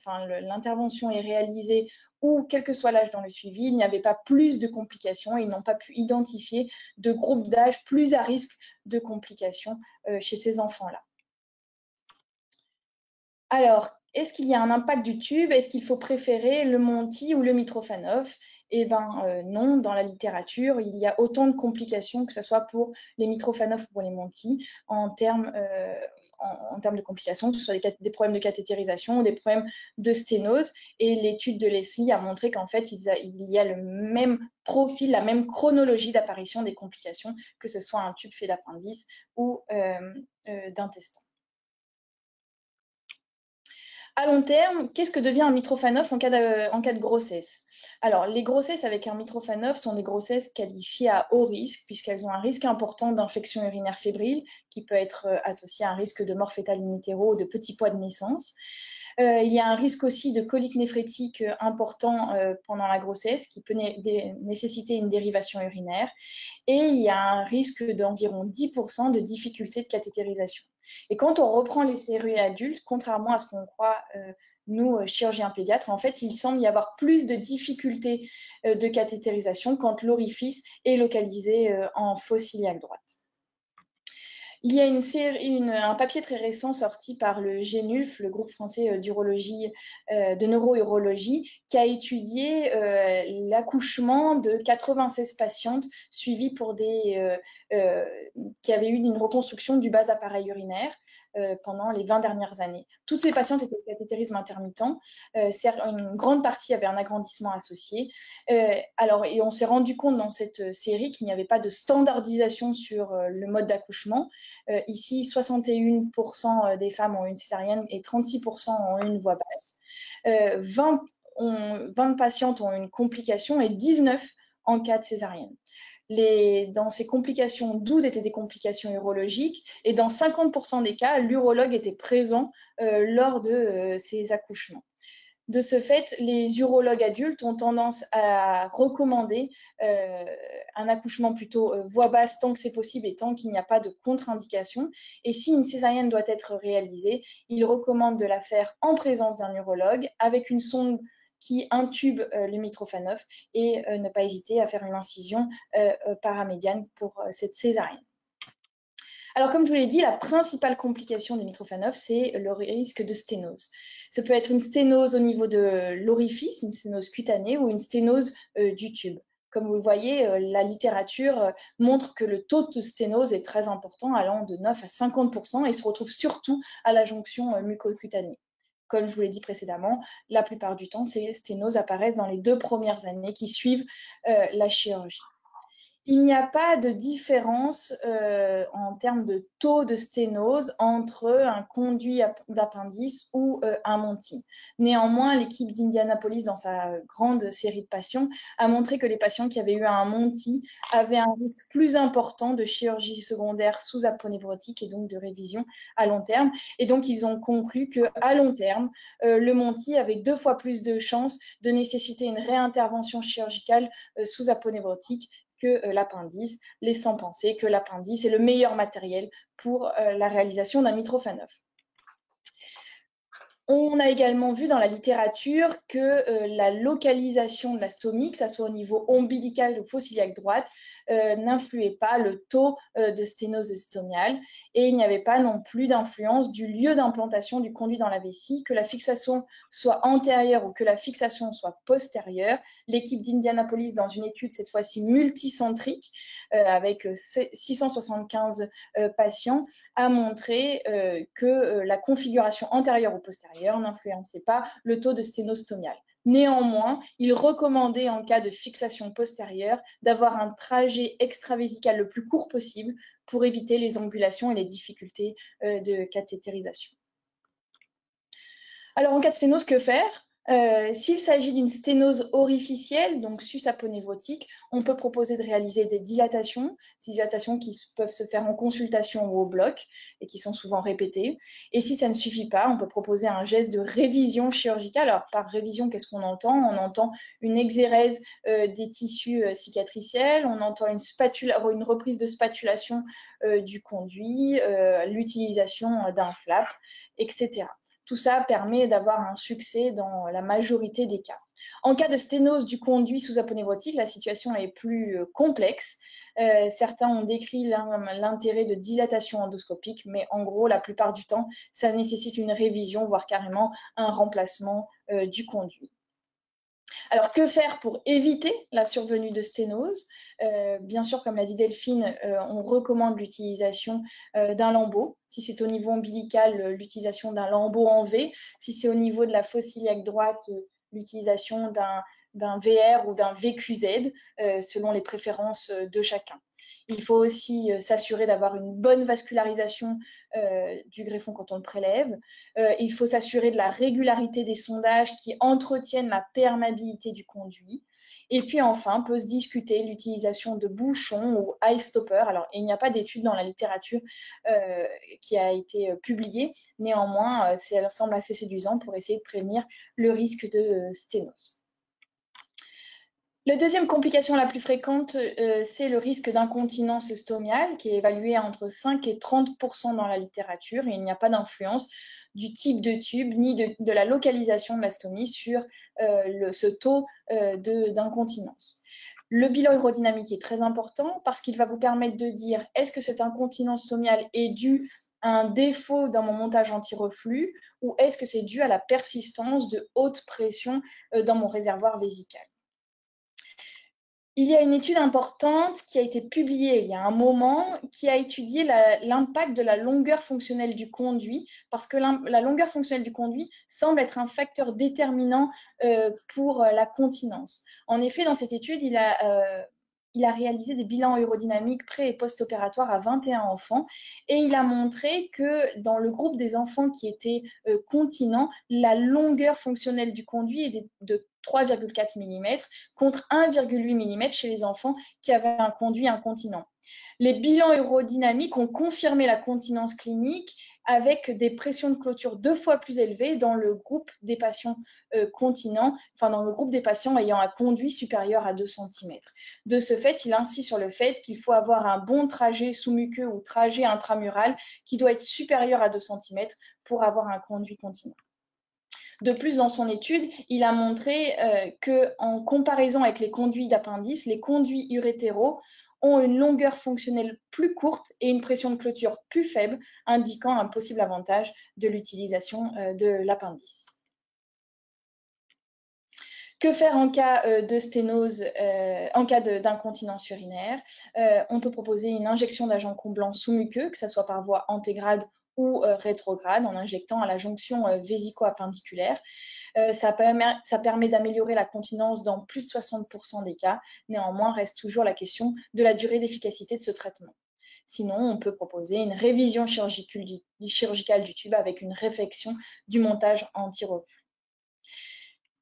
l'intervention est réalisée ou quel que soit l'âge dans le suivi, il n'y avait pas plus de complications et ils n'ont pas pu identifier de groupes d'âge plus à risque de complications chez ces enfants-là. Alors, est-ce qu'il y a un impact du tube? Est-ce qu'il faut préférer le Monty ou le Mitrofanov? Eh bien, non, dans la littérature, il y a autant de complications, que ce soit pour les Mitrofanov ou pour les Monty, en termes de complications, que ce soit des problèmes de cathétérisation ou des problèmes de sténose. Et l'étude de Leslie a montré qu'en fait, il y a le même profil, la même chronologie d'apparition des complications, que ce soit un tube fait d'appendice ou d'intestin. À long terme, qu'est-ce que devient un Mitrofanov en cas de grossesse? Alors, les grossesses avec un Mitrofanov sont des grossesses qualifiées à haut risque, puisqu'elles ont un risque important d'infection urinaire fébrile, qui peut être associé à un risque de mort fœtale in utero ou de petit poids de naissance. Il y a un risque aussi de colique néphrétique important pendant la grossesse qui peut nécessiter une dérivation urinaire. Et il y a un risque d'environ 10% de difficulté de cathétérisation. Et quand on reprend les séries adultes, contrairement à ce qu'on croit, nous, chirurgiens pédiatres, en fait, il semble y avoir plus de difficultés de cathétérisation quand l'orifice est localisé en fosse iliaque droite. Il y a un papier très récent sorti par le GNULF, le groupe français d'urologie, de neurourologie, qui a étudié l'accouchement de 96 patientes suivies pour qui avaient eu une reconstruction du bas appareil urinaire pendant les 20 dernières années. Toutes ces patientes étaient au cathétérisme intermittent. Une grande partie avait un agrandissement associé. Et on s'est rendu compte dans cette série qu'il n'y avait pas de standardisation sur le mode d'accouchement. Ici, 61% des femmes ont une césarienne et 36% ont une voie basse. 20 patientes ont une complication et 19 en cas de césarienne. Dans ces complications, 12 étaient des complications urologiques et dans 50% des cas, l'urologue était présent lors de ces accouchements. De ce fait, les urologues adultes ont tendance à recommander un accouchement plutôt voie basse tant que c'est possible et tant qu'il n'y a pas de contre-indication. Et si une césarienne doit être réalisée, ils recommandent de la faire en présence d'un urologue avec une sonde qui intube le Mitrofanoff et ne pas hésiter à faire une incision paramédiane pour cette césarienne. Alors, comme je vous l'ai dit, la principale complication des Mitrofanoff, c'est le risque de sténose. Ça peut être une sténose au niveau de l'orifice, une sténose cutanée ou une sténose du tube. Comme vous le voyez, la littérature montre que le taux de sténose est très important, allant de 9 à 50% et se retrouve surtout à la jonction mucocutanée. Comme je vous l'ai dit précédemment, la plupart du temps, ces sténoses apparaissent dans les 2 premières années qui suivent la chirurgie. Il n'y a pas de différence en termes de taux de sténose entre un conduit d'appendice ou un Monti. Néanmoins, l'équipe d'Indianapolis, dans sa grande série de patients, a montré que les patients qui avaient eu un Monti avaient un risque plus important de chirurgie secondaire sous aponévrotique et donc de révision à long terme. Et donc, ils ont conclu qu'à long terme, le Monti avait 2 fois plus de chances de nécessiter une réintervention chirurgicale sous aponévrotique que l'appendice, laissant penser que l'appendice est le meilleur matériel pour la réalisation d'un Mitrofanoff. On a également vu dans la littérature que la localisation de la stomie, que ce soit au niveau ombilical ou fosse iliaque droite, n'influait pas le taux de sténose stomiale et il n'y avait pas non plus d'influence du lieu d'implantation du conduit dans la vessie, que la fixation soit antérieure ou que la fixation soit postérieure. L'équipe d'Indianapolis, dans une étude cette fois-ci multicentrique avec 675 patients, a montré que la configuration antérieure ou postérieure n'influençait pas le taux de sténose stomiale. Néanmoins, il recommandait en cas de fixation postérieure d'avoir un trajet extravésical le plus court possible pour éviter les ambulations et les difficultés de cathétérisation. Alors en cas de sténose, que faire ? S'il s'agit d'une sténose orificielle, donc sus-aponévrotique, on peut proposer de réaliser des dilatations qui peuvent se faire en consultation ou au bloc et qui sont souvent répétées. Et si ça ne suffit pas, on peut proposer un geste de révision chirurgicale. Alors par révision, qu'est-ce qu'on entend ? On entend une exérèse des tissus cicatriciels, on entend une reprise de spatulation du conduit, l'utilisation d'un flap, etc. Tout ça permet d'avoir un succès dans la majorité des cas. En cas de sténose du conduit sous aponévrotique, la situation est plus complexe. Certains ont décrit l'intérêt de dilatation endoscopique, mais en gros, la plupart du temps, ça nécessite une révision, voire carrément un remplacement du conduit. Alors, que faire pour éviter la survenue de sténose ? Bien sûr, comme l'a dit Delphine, on recommande l'utilisation d'un lambeau. Si c'est au niveau ombilical, l'utilisation d'un lambeau en V. Si c'est au niveau de la fosse iliaque droite, l'utilisation d'un VR ou d'un VQZ, selon les préférences de chacun. Il faut aussi s'assurer d'avoir une bonne vascularisation du greffon quand on le prélève. Il faut s'assurer de la régularité des sondages qui entretiennent la perméabilité du conduit. Et puis enfin, peut se discuter l'utilisation de bouchons ou eye stoppers. Alors, il n'y a pas d'études dans la littérature qui a été publiée. Néanmoins, ça semble assez séduisant pour essayer de prévenir le risque de sténose. La deuxième complication la plus fréquente, c'est le risque d'incontinence stomiale, qui est évalué à entre 5 et 30% dans la littérature. Et il n'y a pas d'influence du type de tube ni de la localisation de la stomie sur ce taux d'incontinence. Le bilan urodynamique est très important parce qu'il va vous permettre de dire est-ce que cette incontinence stomiale est due à un défaut dans mon montage anti-reflux ou est-ce que c'est dû à la persistance de haute pression dans mon réservoir vésical. Il y a une étude importante qui a été publiée il y a un moment qui a étudié l'impact de la longueur fonctionnelle du conduit parce que la longueur fonctionnelle du conduit semble être un facteur déterminant pour la continence. En effet, dans cette étude, il a réalisé des bilans urodynamiques pré- et post-opératoires à 21 enfants et il a montré que dans le groupe des enfants qui étaient continents, la longueur fonctionnelle du conduit est de 3,4 mm contre 1,8 mm chez les enfants qui avaient un conduit incontinent. Les bilans urodynamiques ont confirmé la continence clinique avec des pressions de clôture 2 fois plus élevées dans le groupe des patients continents, enfin dans le groupe des patients ayant un conduit supérieur à 2 cm. De ce fait, il insiste sur le fait qu'il faut avoir un bon trajet sous-muqueux ou trajet intramural qui doit être supérieur à 2 cm pour avoir un conduit continent. De plus, dans son étude, il a montré qu'en comparaison avec les conduits d'appendice, les conduits urétéraux ont une longueur fonctionnelle plus courte et une pression de clôture plus faible, indiquant un possible avantage de l'utilisation de l'appendice. Que faire en cas de sténose, en cas d'incontinence urinaire? On peut proposer une injection d'agent comblant sous-muqueux, que ce soit par voie antégrade ou rétrograde, en injectant à la jonction vésico-appendiculaire. Ça permet d'améliorer la continence dans plus de 60% des cas. Néanmoins, reste toujours la question de la durée d'efficacité de ce traitement. Sinon, on peut proposer une révision chirurgicale du tube avec une réfection du montage anti-reflux.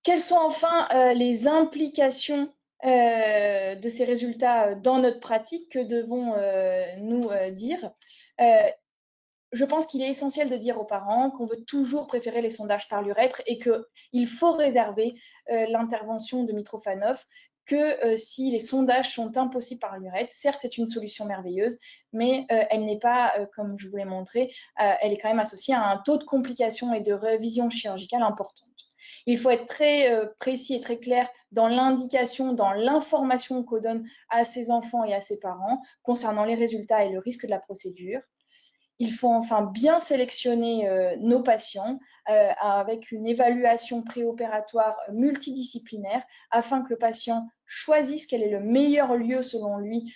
Quelles sont enfin les implications de ces résultats dans notre pratique? Que devons-nous dire? Je pense qu'il est essentiel de dire aux parents qu'on veut toujours préférer les sondages par l'urètre et qu'il faut réserver l'intervention de Mitrofanov que si les sondages sont impossibles par l'urètre. Certes, c'est une solution merveilleuse, mais elle n'est pas, comme je vous l'ai montré, elle est quand même associée à un taux de complications et de révision chirurgicale importante. Il faut être très précis et très clair dans l'indication, dans l'information qu'on donne à ses enfants et à ses parents concernant les résultats et le risque de la procédure. Il faut enfin bien sélectionner nos patients avec une évaluation préopératoire multidisciplinaire afin que le patient choisisse quel est le meilleur lieu selon lui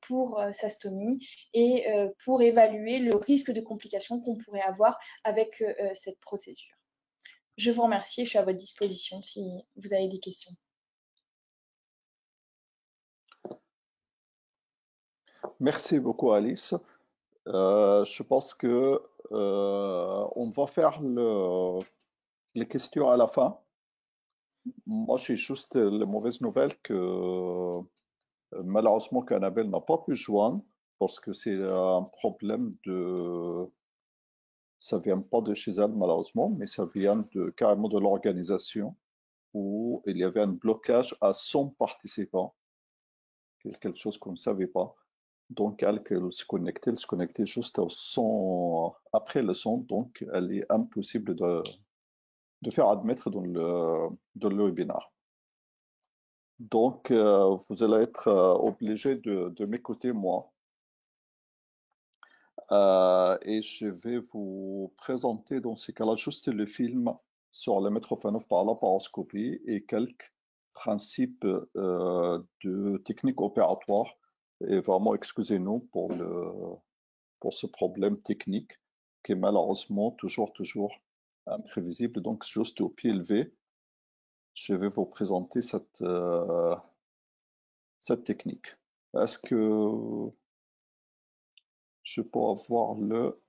pour sa stomie et pour évaluer le risque de complications qu'on pourrait avoir avec cette procédure. Je vous remercie et je suis à votre disposition si vous avez des questions. Merci beaucoup, Alice. Je pense que on va faire les questions à la fin. Moi, j'ai juste la mauvaise nouvelle que malheureusement qu'Annabelle n'a pas pu joindre parce que c'est un problème ça vient pas de chez elle malheureusement, mais ça vient carrément de l'organisation où il y avait un blocage à 100 participants, quelque chose qu'on ne savait pas. Donc, elle se connectait juste au son, après le son, donc elle est impossible de faire admettre dans le webinaire. Donc, vous allez être obligé de m'écouter moi. Et je vais vous présenter dans ces cas-là juste le film sur le Mitrofanov par laparoscopie et quelques principes de technique opératoire. Et vraiment, excusez-nous pour ce problème technique qui est malheureusement toujours imprévisible. Donc, juste au pied levé, je vais vous présenter cette technique. Est-ce que je peux avoir le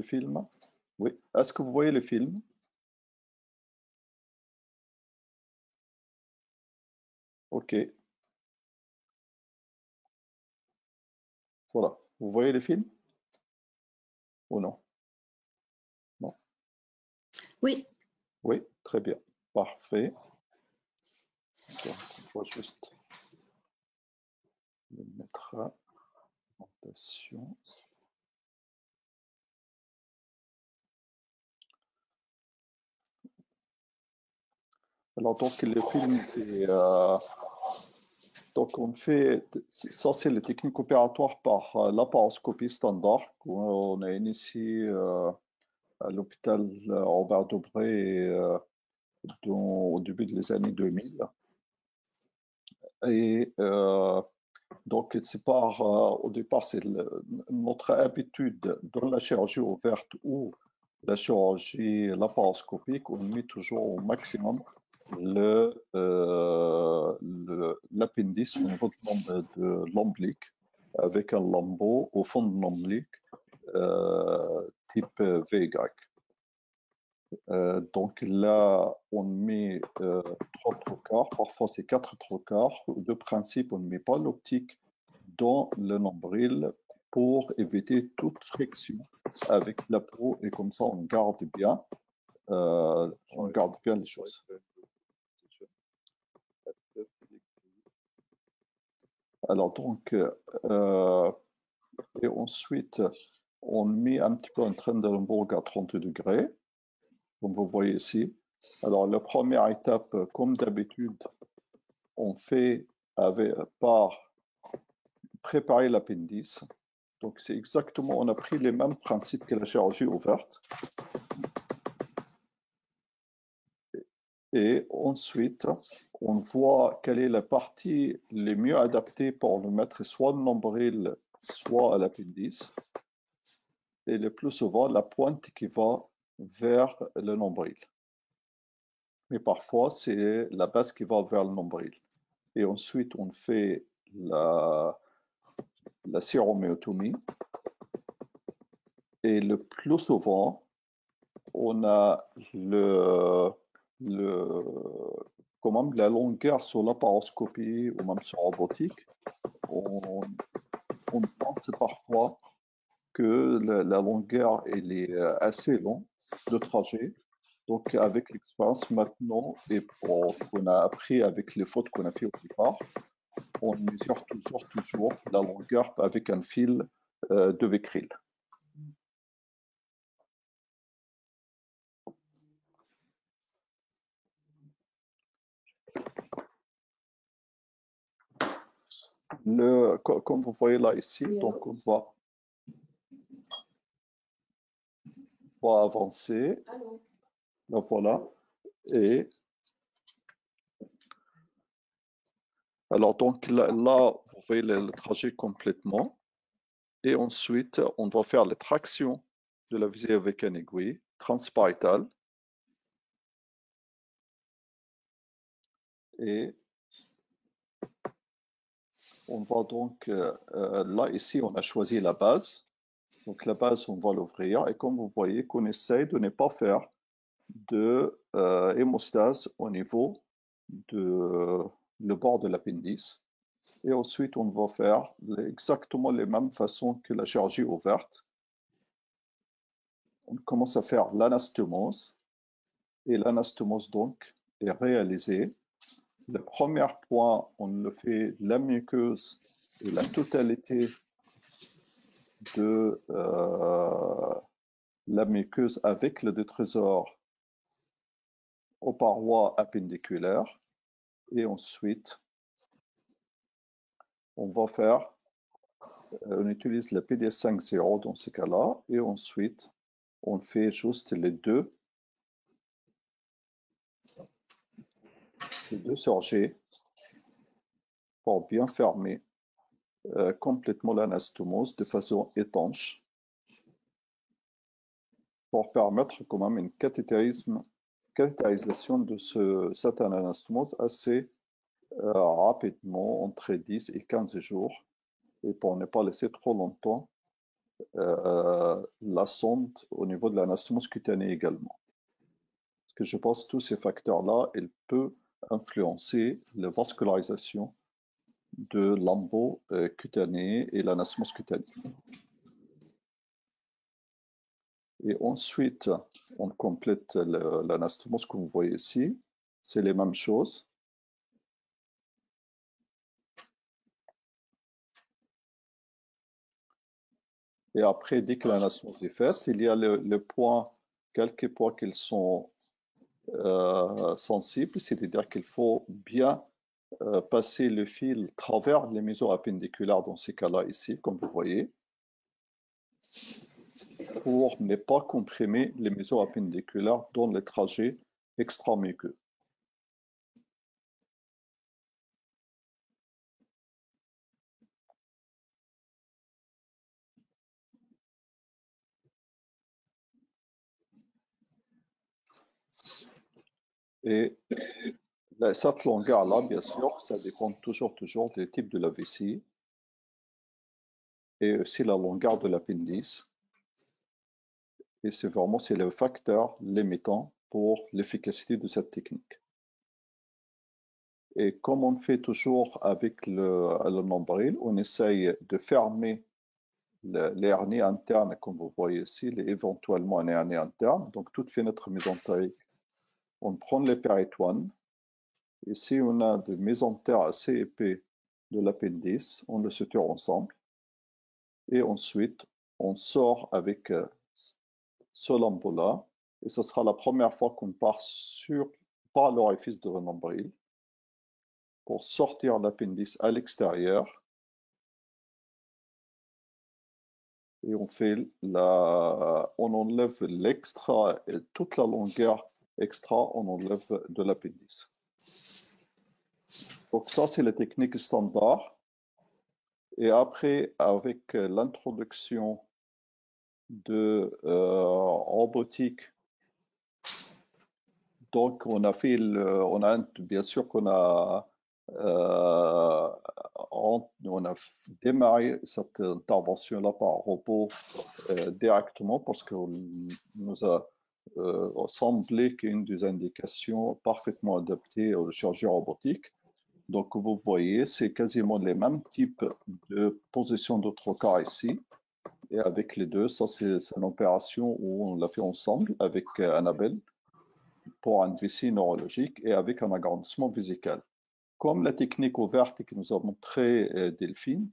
film? Oui. Est-ce que vous voyez le film? OK. Voilà. Vous voyez les films ou non? Non. Oui. Oui, très bien. Parfait. Donc, on va juste le mettre à présentation. Alors, donc, le film, c'est. Donc, on fait. Ça, c'est les techniques opératoires par laparoscopie standard qu'on a initié à l'hôpital Robert Debré au début des années 2000. Et donc, c'est au départ, c'est notre habitude dans la chirurgie ouverte ou la chirurgie laparoscopique, on met toujours au maximum l'appendice au niveau de l'ombilic, avec un lambeau au fond de l'ombilic type VY. Donc là, on met 3 trocars, parfois c'est 4 trocars. De principe, on ne met pas l'optique dans le nombril pour éviter toute friction avec la peau et comme ça on garde bien les choses. Alors donc, et ensuite, on met un petit peu un Trendelenburg à 30 degrés, comme vous voyez ici. Alors la première étape, comme d'habitude, on fait par préparer l'appendice. Donc c'est exactement, on a pris les mêmes principes que la chirurgie ouverte. Et ensuite, on voit quelle est la partie les mieux adaptée pour le mettre soit au nombril, soit à l'appendice. Et le plus souvent, la pointe qui va vers le nombril. Mais parfois, c'est la base qui va vers le nombril. Et ensuite, on fait la syroméotomie. Et le plus souvent, on a quand même la longueur sur laparoscopie ou même sur robotique. On pense parfois que la longueur elle est assez longue de trajet. Donc avec l'expérience maintenant et qu'on a appris avec les fautes qu'on a fait au départ, on mesure toujours la longueur avec un fil de Vécril. Comme vous voyez là ici, donc on va avancer. Là, voilà. Et alors donc là vous voyez le trajet complètement. Et ensuite, on va faire la traction de la visée avec un aiguille transpariétale. Et on va donc, là ici, on a choisi la base. Donc la base, on va l'ouvrir. Et comme vous voyez, qu'on essaye de ne pas faire de hémostase au niveau de le bord de l'appendice. Et ensuite, on va faire exactement les mêmes façons que la chirurgie ouverte. On commence à faire l'anastomose. Et l'anastomose, donc, est réalisée. Le premier point, on le fait la muqueuse et la totalité de la muqueuse avec le détrésor aux parois appendiculaires. Et ensuite, on va faire, on utilise le PD5-0 dans ce cas-là. Et ensuite, on fait juste les deux surgés pour bien fermer complètement l'anastomose de façon étanche pour permettre quand même une cathétérisation de cette anastomose assez rapidement, entre 10 et 15 jours, et pour ne pas laisser trop longtemps la sonde au niveau de l'anastomose cutanée également. Parce que je pense que tous ces facteurs-là, ils peuvent influencer la vascularisation de l'embout cutané et l'anastomose cutanée. Et ensuite, on complète l'anastomose que vous voyez ici. C'est les mêmes choses. Et après, dès que l'anastomose est faite, il y a quelques points qui sont sensibles, c'est-à-dire qu'il faut bien passer le fil à travers les méso-appendiculaires dans ces cas-là ici, comme vous voyez, pour ne pas comprimer les méso-appendiculaires dans les trajets extramuqueux. Et cette longueur-là, bien sûr, ça dépend toujours des types de la vessie et aussi la longueur de l'appendice. Et c'est le facteur limitant pour l'efficacité de cette technique. Et comme on fait toujours avec le nombril, on essaye de fermer les hernies internes, comme vous voyez ici, éventuellement une hernie interne. Donc, toute fenêtre mésentérique, on prend les péritoines. Ici, on a des mésentères assez épais de l'appendice, on le suture ensemble. Et ensuite, on sort avec ce lambeau-là. Et ce sera la première fois qu'on part par l'orifice de nombril pour sortir l'appendice à l'extérieur. Et on enlève l'extra et toute la longueur extra, on enlève de l'appendice. Donc ça, c'est la technique standard. Et après, avec l'introduction de robotique, donc bien sûr qu'on a on a démarré cette intervention-là par robot directement parce qu'il nous a semblé qu'une des indications parfaitement adaptées aux chirurgies robotiques. Donc vous voyez, c'est quasiment les mêmes types de positions de trocar ici. Et avec les deux, ça c'est une opération où on l'a fait ensemble avec Annabelle pour un vessie neurologique et avec un agrandissement vésical. Comme la technique ouverte que nous avons montré Delphine,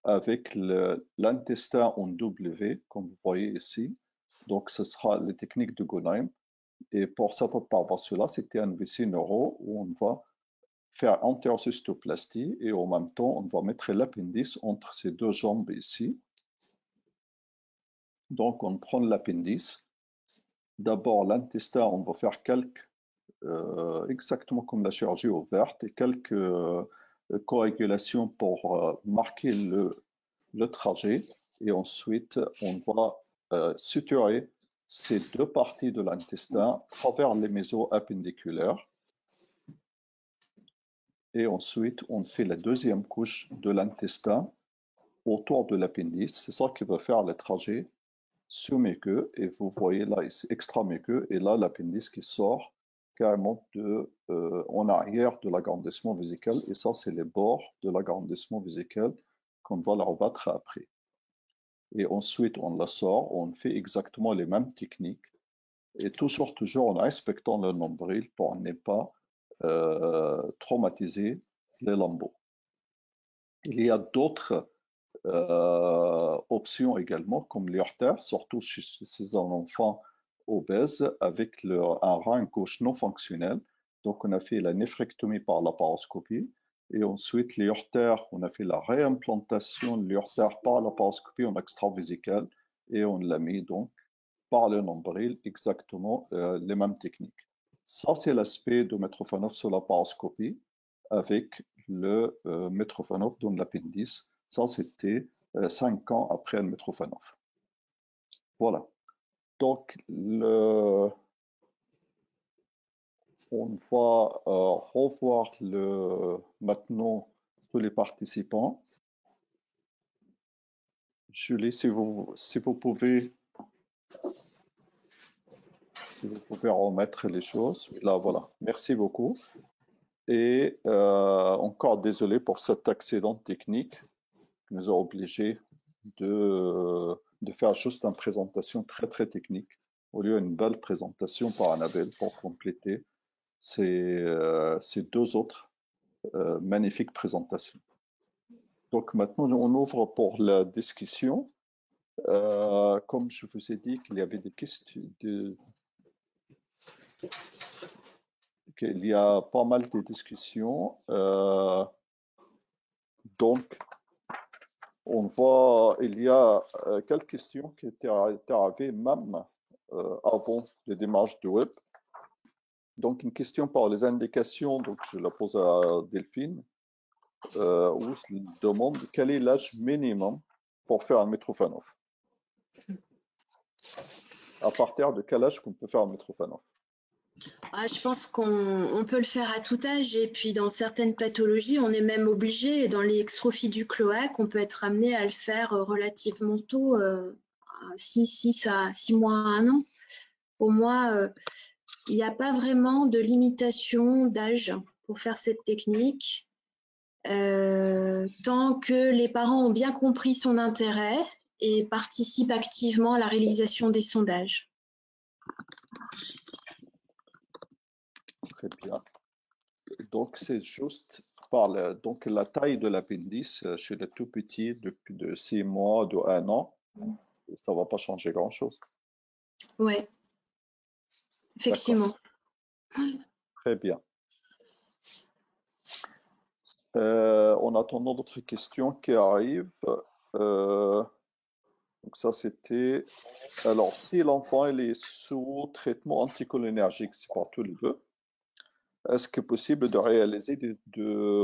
avec l'intestin en W, comme vous voyez ici. Donc, ce sera les techniques de Goneim. Et pour cette intervention-là, c'était un vessie neuro où on va faire entérocystoplastie et en même temps, on va mettre l'appendice entre ces deux jambes ici. Donc, on prend l'appendice. D'abord, l'intestin, on va faire exactement comme la chirurgie ouverte, et quelques coagulations pour marquer le trajet. Et ensuite, on va suturer ces deux parties de l'intestin à travers les méso-appendiculaires. Et ensuite, on fait la deuxième couche de l'intestin autour de l'appendice. C'est ça qui va faire le trajet sous-muqueux. Et vous voyez là, ici, extra-muqueux. Et là, l'appendice qui sort carrément en arrière de l'agrandissement vésical. Et ça, c'est les bords de l'agrandissement vésical qu'on va la rebattre après. Et ensuite, on la sort. On fait exactement les mêmes techniques. Et toujours en respectant le nombril pour ne pas traumatiser les lambeaux. Il y a d'autres options également, comme l'urtère, surtout chez ces enfants obèses avec un rein gauche non fonctionnel. Donc, on a fait la néphrectomie par laparoscopie. Et ensuite, l'urtère, on a fait la réimplantation de l'urtère par laparoscopie en extravésical. Et on l'a mis donc par le nombril, exactement les mêmes techniques. Ça, c'est l'aspect de Mitrofanov sur la laparoscopie avec le Mitrofanov dans l'appendice. Ça, c'était 5 ans après le Mitrofanov. Voilà. Donc, on va revoir maintenant tous les participants. Julie, si vous pouvez remettre les choses. Là, voilà. Merci beaucoup. Et encore désolé pour cet accident technique qui nous a obligés de faire juste une présentation très technique au lieu d'une belle présentation par Annabelle pour compléter ces deux autres magnifiques présentations. Donc maintenant, on ouvre pour la discussion. Comme je vous ai dit qu'il y avait des questions, qu'il y a pas mal de discussions. Donc, il y a quelques questions qui étaient arrivées même avant le démarrage du web. Donc, une question par les indications, donc je la pose à Delphine, où il demande quel est l'âge minimum pour faire un Mitrofanov. À partir de quel âge qu'on peut faire un Mitrofanov? Je pense qu'on peut le faire à tout âge, et puis dans certaines pathologies, on est même obligé. Dans les extrophies du cloaque, on peut être amené à le faire relativement tôt, 6 mois à 1 an. Pour moi, il n'y a pas vraiment de limitation d'âge pour faire cette technique, tant que les parents ont bien compris son intérêt et participent activement à la réalisation des sondages. Très bien. Donc, c'est juste par donc la taille de l'appendice chez les tout petits de 6 mois, de 1 an, ça ne va pas changer grand-chose. Oui, effectivement. Très bien. En attendant d'autres questions qui arrivent, donc ça c'était, alors si l'enfant il est sous traitement anticholinergique, c'est pour tous les deux, est-ce que possible de réaliser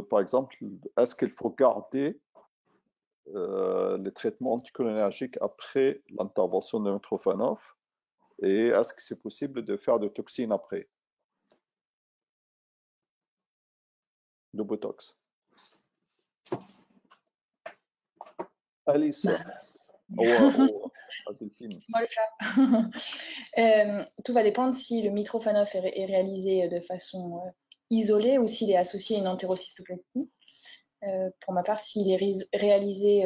par exemple, est-ce qu'il faut garder les traitements anticholinergiques après l'intervention de Mitrofanov, et est-ce que c'est possible de faire de toxines après, de Botox? Alice, Delphine. Moi le chat. Tout va dépendre si le Mitrofanov est réalisé de façon isolée ou s'il est associé à une entérocystoplastie. Pour ma part, s'il est réalisé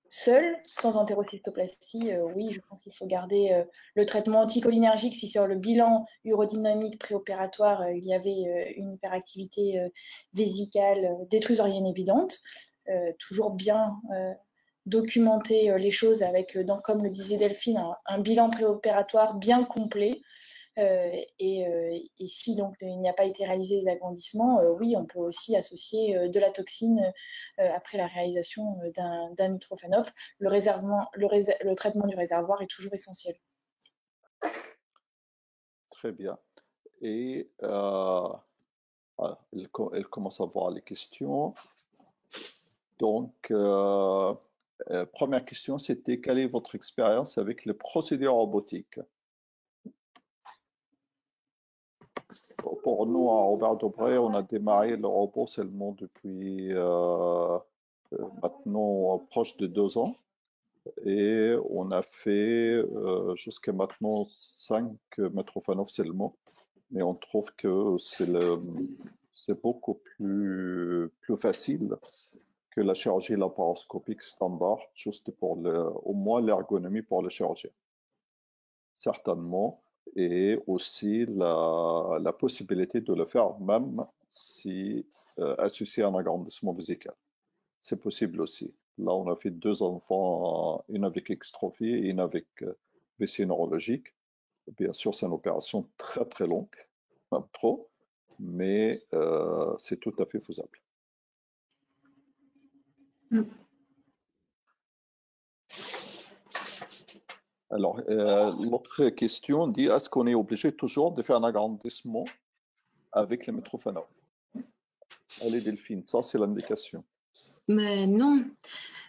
seul, sans entérocystoplastie, oui, je pense qu'il faut garder le traitement anticholinergique si sur le bilan urodynamique préopératoire, il y avait une hyperactivité vésicale détrusorienne évidente. Toujours bien documenter les choses avec, comme le disait Delphine, un bilan préopératoire bien complet. Et si donc il n'y a pas été réalisé les agrandissements, oui, on peut aussi associer de la toxine après la réalisation d'un Mitrofanov. Le traitement du réservoir est toujours essentiel. Très bien. Et elle commence à voir les questions. Donc, première question, c'était quelle est votre expérience avec les procédures robotiques? Pour nous, à Robert Debré, on a démarré le robot seulement depuis maintenant proche de 2 ans. Et on a fait jusqu'à maintenant 5 Mitrofanov seulement. Mais on trouve que c'est beaucoup plus facile que la chirurgie laparoscopique standard, juste pour au moins l'ergonomie pour le chirurgien. Certainement. Et aussi la possibilité de le faire même si associé à un agrandissement vésical. C'est possible aussi. Là, on a fait 2 enfants, une avec extrophie et une avec WC neurologique. Bien sûr, c'est une opération très longue, même trop, mais c'est tout à fait faisable. Alors, l'autre question dit, est-ce qu'on est obligé toujours de faire un agrandissement avec le Mitrofanov? Allez Delphine, ça c'est l'indication. Mais non,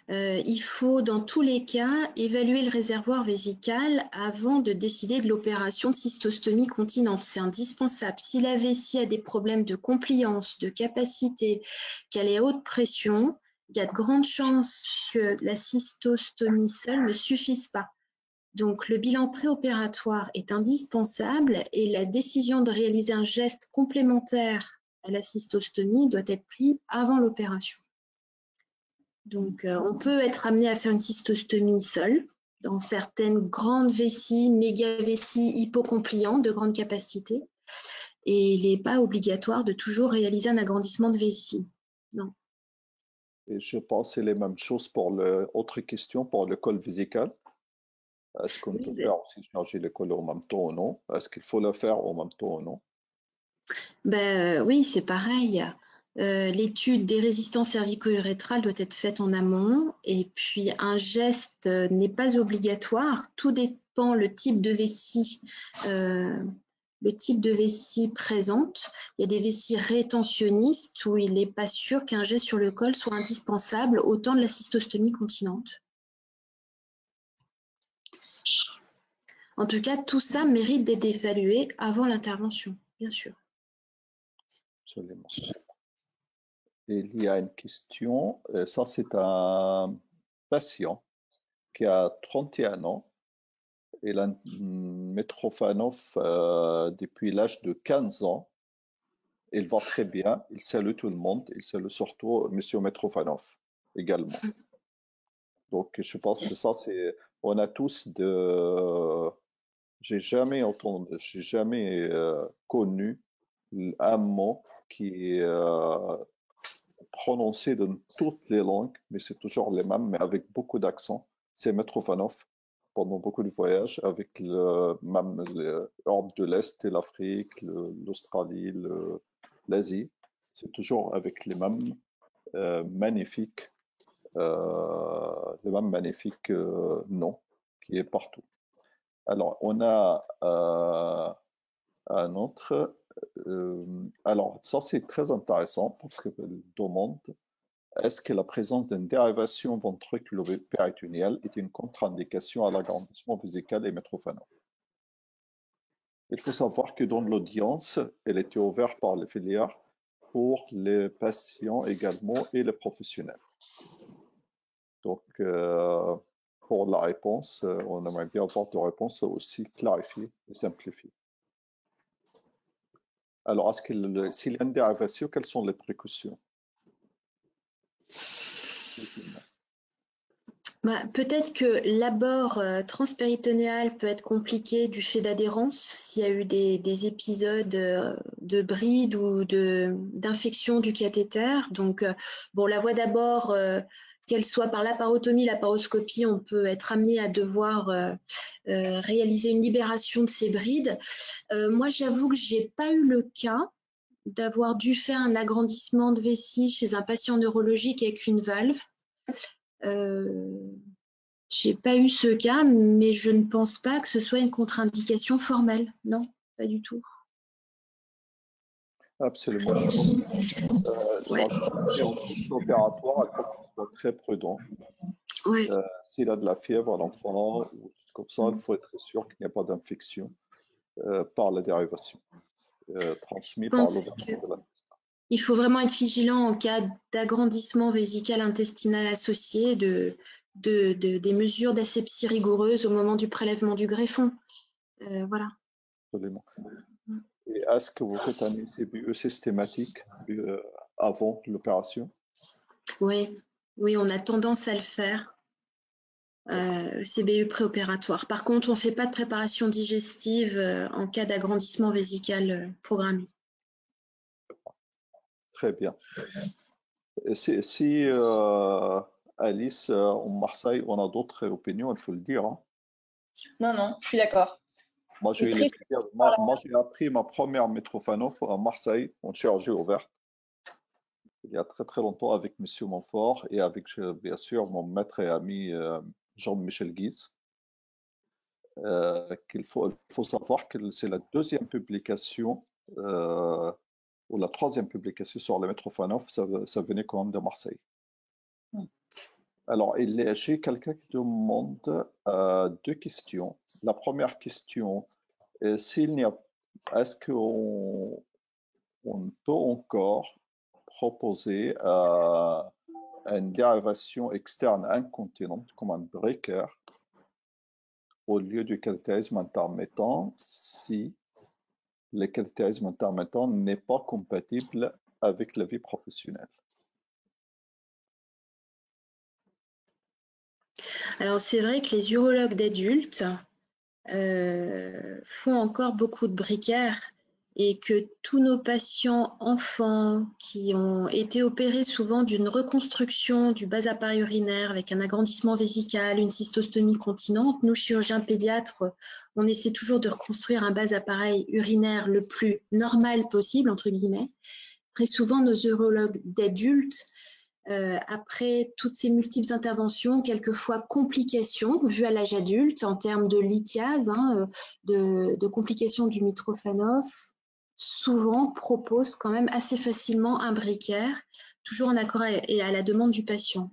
il faut dans tous les cas évaluer le réservoir vésical avant de décider de l'opération de cystostomie continente. C'est indispensable. Si la vessie a des problèmes de compliance, de capacité, qu'elle est à haute pression, il y a de grandes chances que la cystostomie seule ne suffise pas. Donc le bilan préopératoire est indispensable et la décision de réaliser un geste complémentaire à la cystostomie doit être pris avant l'opération. Donc, on peut être amené à faire une cystostomie seule dans certaines grandes vessies, méga-vessies hypocompliantes de grande capacité. Et il n'est pas obligatoire de toujours réaliser un agrandissement de vessie. Non. Et je pense que c'est les mêmes choses pour autre question pour le col vésical. Est-ce qu'on peut faire aussi charger le col en même temps ou non? Est-ce qu'il faut le faire en même temps ou non? Oui, c'est pareil. L'étude des résistances cervico-urétrales doit être faite en amont et puis un geste n'est pas obligatoire. Tout dépend le type de vessie présente. Il y a des vessies rétentionnistes où il n'est pas sûr qu'un geste sur le col soit indispensable au temps de la cystostomie continente. En tout cas, tout ça mérite d'être évalué avant l'intervention, bien sûr. Absolument. Il y a une question, ça c'est un patient qui a 31 ans. Il a Mitrofanov depuis l'âge de 15 ans. Il va très bien, il salue tout le monde, il salue surtout Monsieur Mitrofanov également. Donc je pense que ça c'est, on a tous j'ai jamais connu un mot qui est prononcé dans toutes les langues, mais c'est toujours les mêmes, mais avec beaucoup d'accent. C'est Mitrofanov pendant beaucoup de voyages avec même l'Europe de l'Est et l'Afrique, l'Australie, l'Asie. C'est toujours avec les mêmes magnifiques, noms qui est partout. Alors, on a un autre. Alors, ça, c'est très intéressant parce qu'elle demande est-ce que la présence d'une dérivation ventriculo-péritonéale est une contre-indication à l'agrandissement vésical et Mitrofanov? Il faut savoir que dans l'audience, elle était ouverte par les filières pour les patients également et les professionnels. Donc, pour la réponse, on aimerait bien avoir des réponses aussi clarifiées et simplifiées. Alors, s'il y a une dérivation, quelles sont les précautions? Peut-être que l'abord transpéritonéal peut être compliqué du fait d'adhérence, s'il y a eu des épisodes de bride ou d'infection du cathéter. Donc, la voie d'abord, qu'elle soit par l'aparotomie, la paroscopie, on peut être amené à devoir réaliser une libération de ces brides. Moi, j'avoue que j'ai pas eu le cas d'avoir dû faire un agrandissement de vessie chez un patient neurologique avec une valve. J'ai pas eu ce cas, mais je ne pense pas que ce soit une contre-indication formelle. Non, pas du tout. Absolument. Ouais. En opératoire, il faut qu'on soit très prudent. Ouais. S'il a de la fièvre à l'enfant, ou comme ça, il faut être sûr qu'il n'y a pas d'infection par la dérivation transmise par l'ouverture de l'intestin. Il faut vraiment être vigilant en cas d'agrandissement vésical intestinal associé, des mesures d'asepsie rigoureuses au moment du prélèvement du greffon. Voilà. Absolument. Et est-ce que vous faites un CBE systématique avant l'opération? Oui, on a tendance à le faire. CBE préopératoire. Par contre, on ne fait pas de préparation digestive en cas d'agrandissement vésical programmé. Très bien. Si Alice, en Marseille, on a d'autres opinions, il faut le dire. Hein. Non, je suis d'accord. Moi, j'ai appris ma première Mitrofanov à Marseille, en chirurgie ouverte, il y a très très longtemps avec Monsieur Montfort et avec, bien sûr, mon maître et ami Jean-Michel Guise. Il faut savoir que c'est la deuxième publication ou la troisième publication sur le Mitrofanov, ça venait quand même de Marseille. Alors, j'ai quelqu'un qui demande deux questions. La première question, est-ce qu'on peut encore proposer une dérivation externe incontinente comme un breaker au lieu du cathétérisme intermittent si l'éclatérisme intermittent n'est pas compatible avec la vie professionnelle. Alors, c'est vrai que les urologues d'adultes font encore beaucoup de bricaires et que tous nos patients enfants qui ont été opérés souvent d'une reconstruction du bas appareil urinaire avec un agrandissement vésical, une cystostomie continente, nous chirurgiens pédiatres, on essaie toujours de reconstruire un bas appareil urinaire le plus normal possible, entre guillemets. Très souvent, nos urologues d'adultes, après toutes ces multiples interventions, quelquefois complications vues à l'âge adulte en termes de lithiase, de complications du Mitrofanov, souvent proposent quand même assez facilement un bricaire, toujours en accord et à la demande du patient.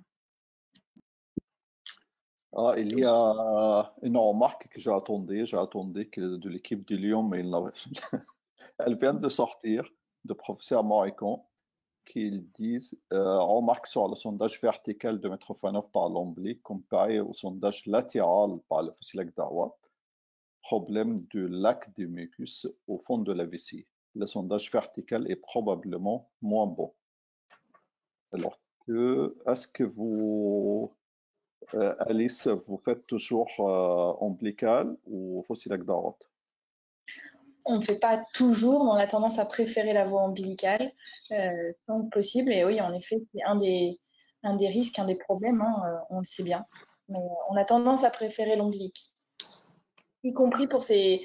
Ah, il y a une remarque que j'attendais que de l'équipe de Lyon, mais elle vient de sortir, de professeur Moricon, qu'ils disent remarque sur le sondage vertical de Mitrofanov par l'ombilic comparé au sondage latéral par le fossilac d'Arwat. Problème de lac de mucus au fond de la vessie. Le sondage vertical est probablement moins bon. Alors que, est-ce que vous, Alice, vous faites toujours ombilical ou fossilac d'Arwat? On ne fait pas toujours, mais on a tendance à préférer la voie ombilicale tant que possible. Et oui, en effet, c'est un des risques, un des problèmes, on le sait bien. Mais on a tendance à préférer l'ombilic. Y compris pour c'est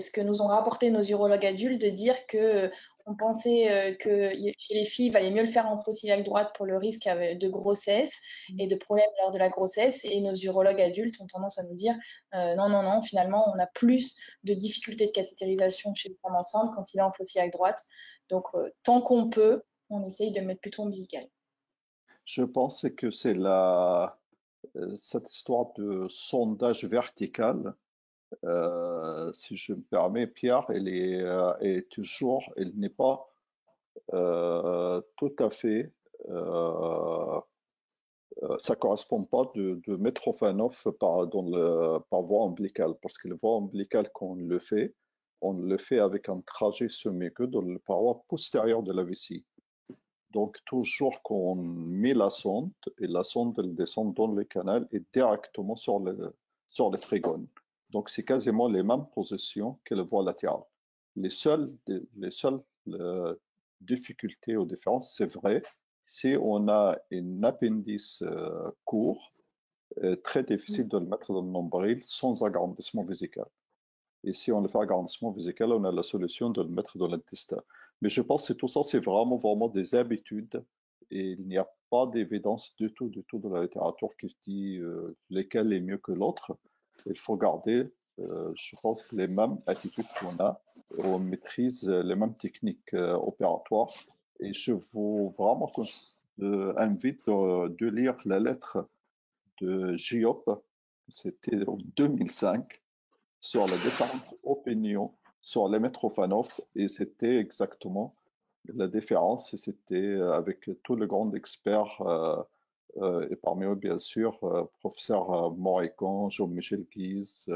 ce que nous ont rapporté nos urologues adultes, de dire que on pensait que chez les filles, il valait mieux le faire en fossilac droite pour le risque de grossesse et de problèmes lors de la grossesse. Et nos urologues adultes ont tendance à nous dire non, finalement, on a plus de difficultés de cathétérisation chez les femmes enceintes quand il est en fossilac droite. Donc, tant qu'on peut, on essaye de mettre plutôt ombilical. Je pense que c'est cette histoire de sondage vertical. Si je me permets, Pierre, elle n'est pas tout à fait, ça correspond pas de Mitrofanov par voie ombilicale, parce que la voie ombilicale, quand on le fait avec un trajet semi-queue dans la paroi postérieure de la vessie. Donc, toujours qu'on met la sonde, et la sonde elle descend dans le canal et directement sur les trigones. Donc, c'est quasiment les mêmes positions que la voie latérale. Les seules difficultés ou différences, c'est vrai, si on a un appendice court, très difficile de le mettre dans le nombril sans agrandissement vésical. Et si on le fait agrandissement vésical, on a la solution de le mettre dans l'intestin. Mais je pense que tout ça, c'est vraiment des habitudes et il n'y a pas d'évidence du tout dans la littérature qui dit lequel est mieux que l'autre. Il faut garder, je pense, les mêmes attitudes qu'on a. On maîtrise les mêmes techniques opératoires. Et je vous vraiment invite de lire la lettre de Giop, c'était en 2005, sur les différentes opinions sur les Mitrofanov, et c'était exactement la différence, c'était avec tous les grands experts, et parmi eux, bien sûr, professeur Moricon, Jean-Michel Guise,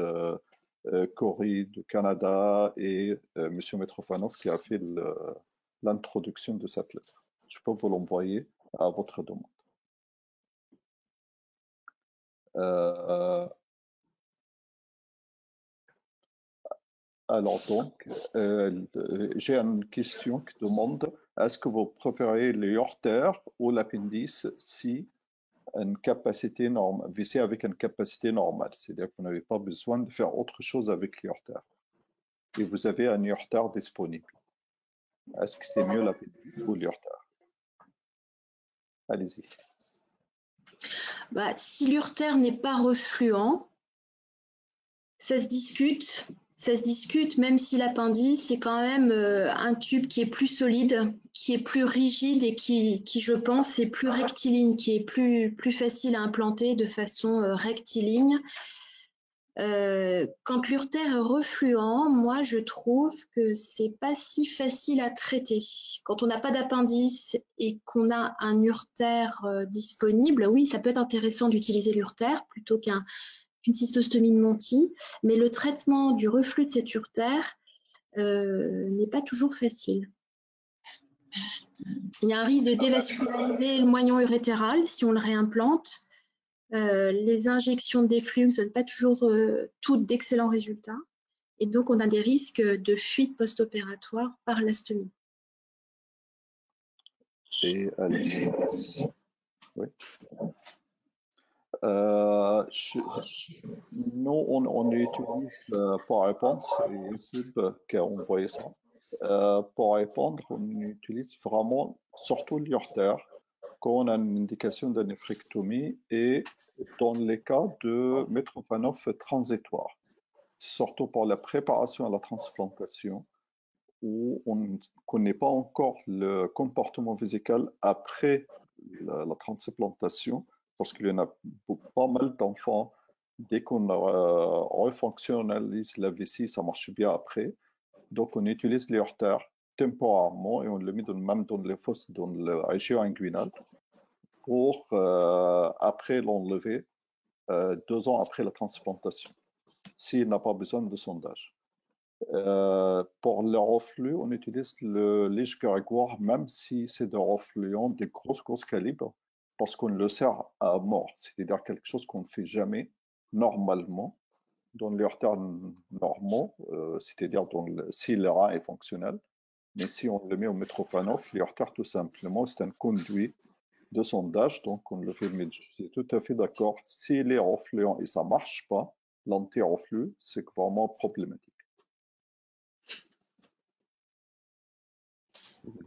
Corey du Canada et monsieur Mitrofanov qui a fait l'introduction de cette lettre. Je peux vous l'envoyer à votre demande. Alors donc, j'ai une question qui demande, est-ce que vous préférez le ureter ou l'appendice si une capacité normale, vissé avec une capacité normale, c'est-à-dire que vous n'avez pas besoin de faire autre chose avec l'ureter et vous avez un ureter disponible. Est-ce que c'est mieux l'appendice ou l'ureter? Allez-y. Si l'ureter n'est pas refluent, ça se discute, même si l'appendice c'est quand même un tube qui est plus solide, qui est plus rigide et qui je pense, est plus rectiligne, qui est plus facile à implanter de façon rectiligne. Quand l'ureter est refluent, moi je trouve que c'est pas si facile à traiter. Quand on n'a pas d'appendice et qu'on a un ureter disponible, oui, ça peut être intéressant d'utiliser l'ureter plutôt qu'une cystostomie de Monti, mais le traitement du reflux de cet ureter n'est pas toujours facile. Il y a un risque de dévasculariser le moignon urétéral si on le réimplante. Les injections d'effluves ne donnent pas toujours toutes d'excellents résultats. Et donc, on a des risques de fuite post-opératoire par l'astomie. Et Alice, oui. Nous, on utilise pour répondre, c'est YouTube qui a envoyé ça. Pour répondre, on utilise vraiment surtout l'urtère quand on a une indication de néphrectomie et dans les cas de Mitrofanov transitoire, surtout pour la préparation à la transplantation où on ne connaît pas encore le comportement vésical après la transplantation, parce qu'il y en a pas mal d'enfants, dès qu'on refonctionnalise la vessie, ça marche bien après. Donc on utilise les urtères temporairement et on le met même dans les fosses, dans la région inguinale, pour après l'enlever 2 ans après la transplantation, s'il n'a pas besoin de sondage. Pour le reflux, on utilise le Lige Grégoire, même si c'est des refluents de gros calibres, parce qu'on le sert à mort, c'est-à-dire quelque chose qu'on ne fait jamais normalement dans les urtères normaux, c'est-à-dire si le rein est fonctionnel. Mais si on le met au Mitrofanov, les urtères, tout simplement, c'est un conduit de sondage, donc on le fait. Mais je suis tout à fait d'accord. Si les refluents et ça ne marche pas, l'anti-reflux, c'est vraiment problématique.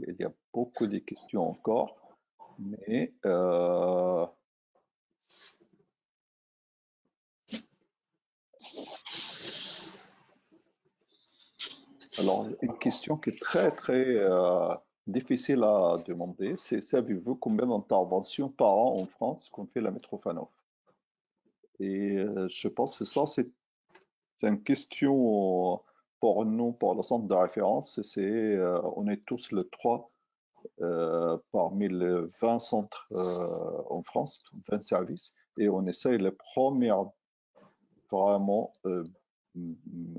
Il y a beaucoup de questions encore, mais alors une question qui est très difficile à demander, c'est savez-vous combien d'interventions par an en France qu'on fait la Mitrofanov? Et je pense que ça c'est une question pour nous, pour le centre de référence, on est tous les 3 parmi les 20 centres en France, 20 services, et on essaye les premières vraiment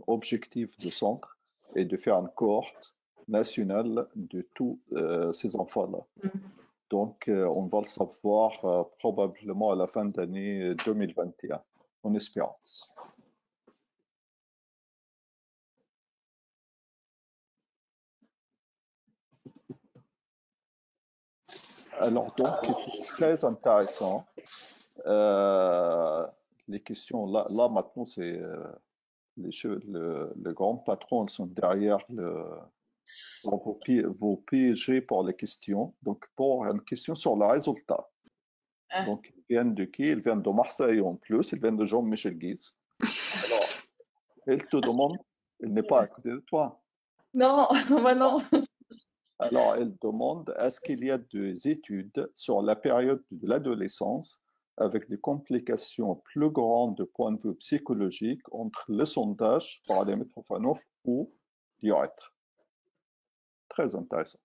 objectifs de centre et de faire une cohorte nationale de tous ces enfants-là. Donc, on va le savoir probablement à la fin d'année 2021, en espérant. Alors, donc, c'est très intéressant. Les questions, là maintenant, c'est les grands patrons sont derrière vos PG pour les questions. Donc, pour une question sur le résultat. Donc, ils viennent de qui? Ils viennent de Marseille en plus. Ils viennent de Jean-Michel Guise. Alors, il te demande, il n'est pas à côté de toi. Non, bah non. Alors, elle demande, est-ce qu'il y a des études sur la période de l'adolescence avec des complications plus grandes de point de vue psychologique entre le sondage par les Mitrofanov ou l'urètre? Très intéressant.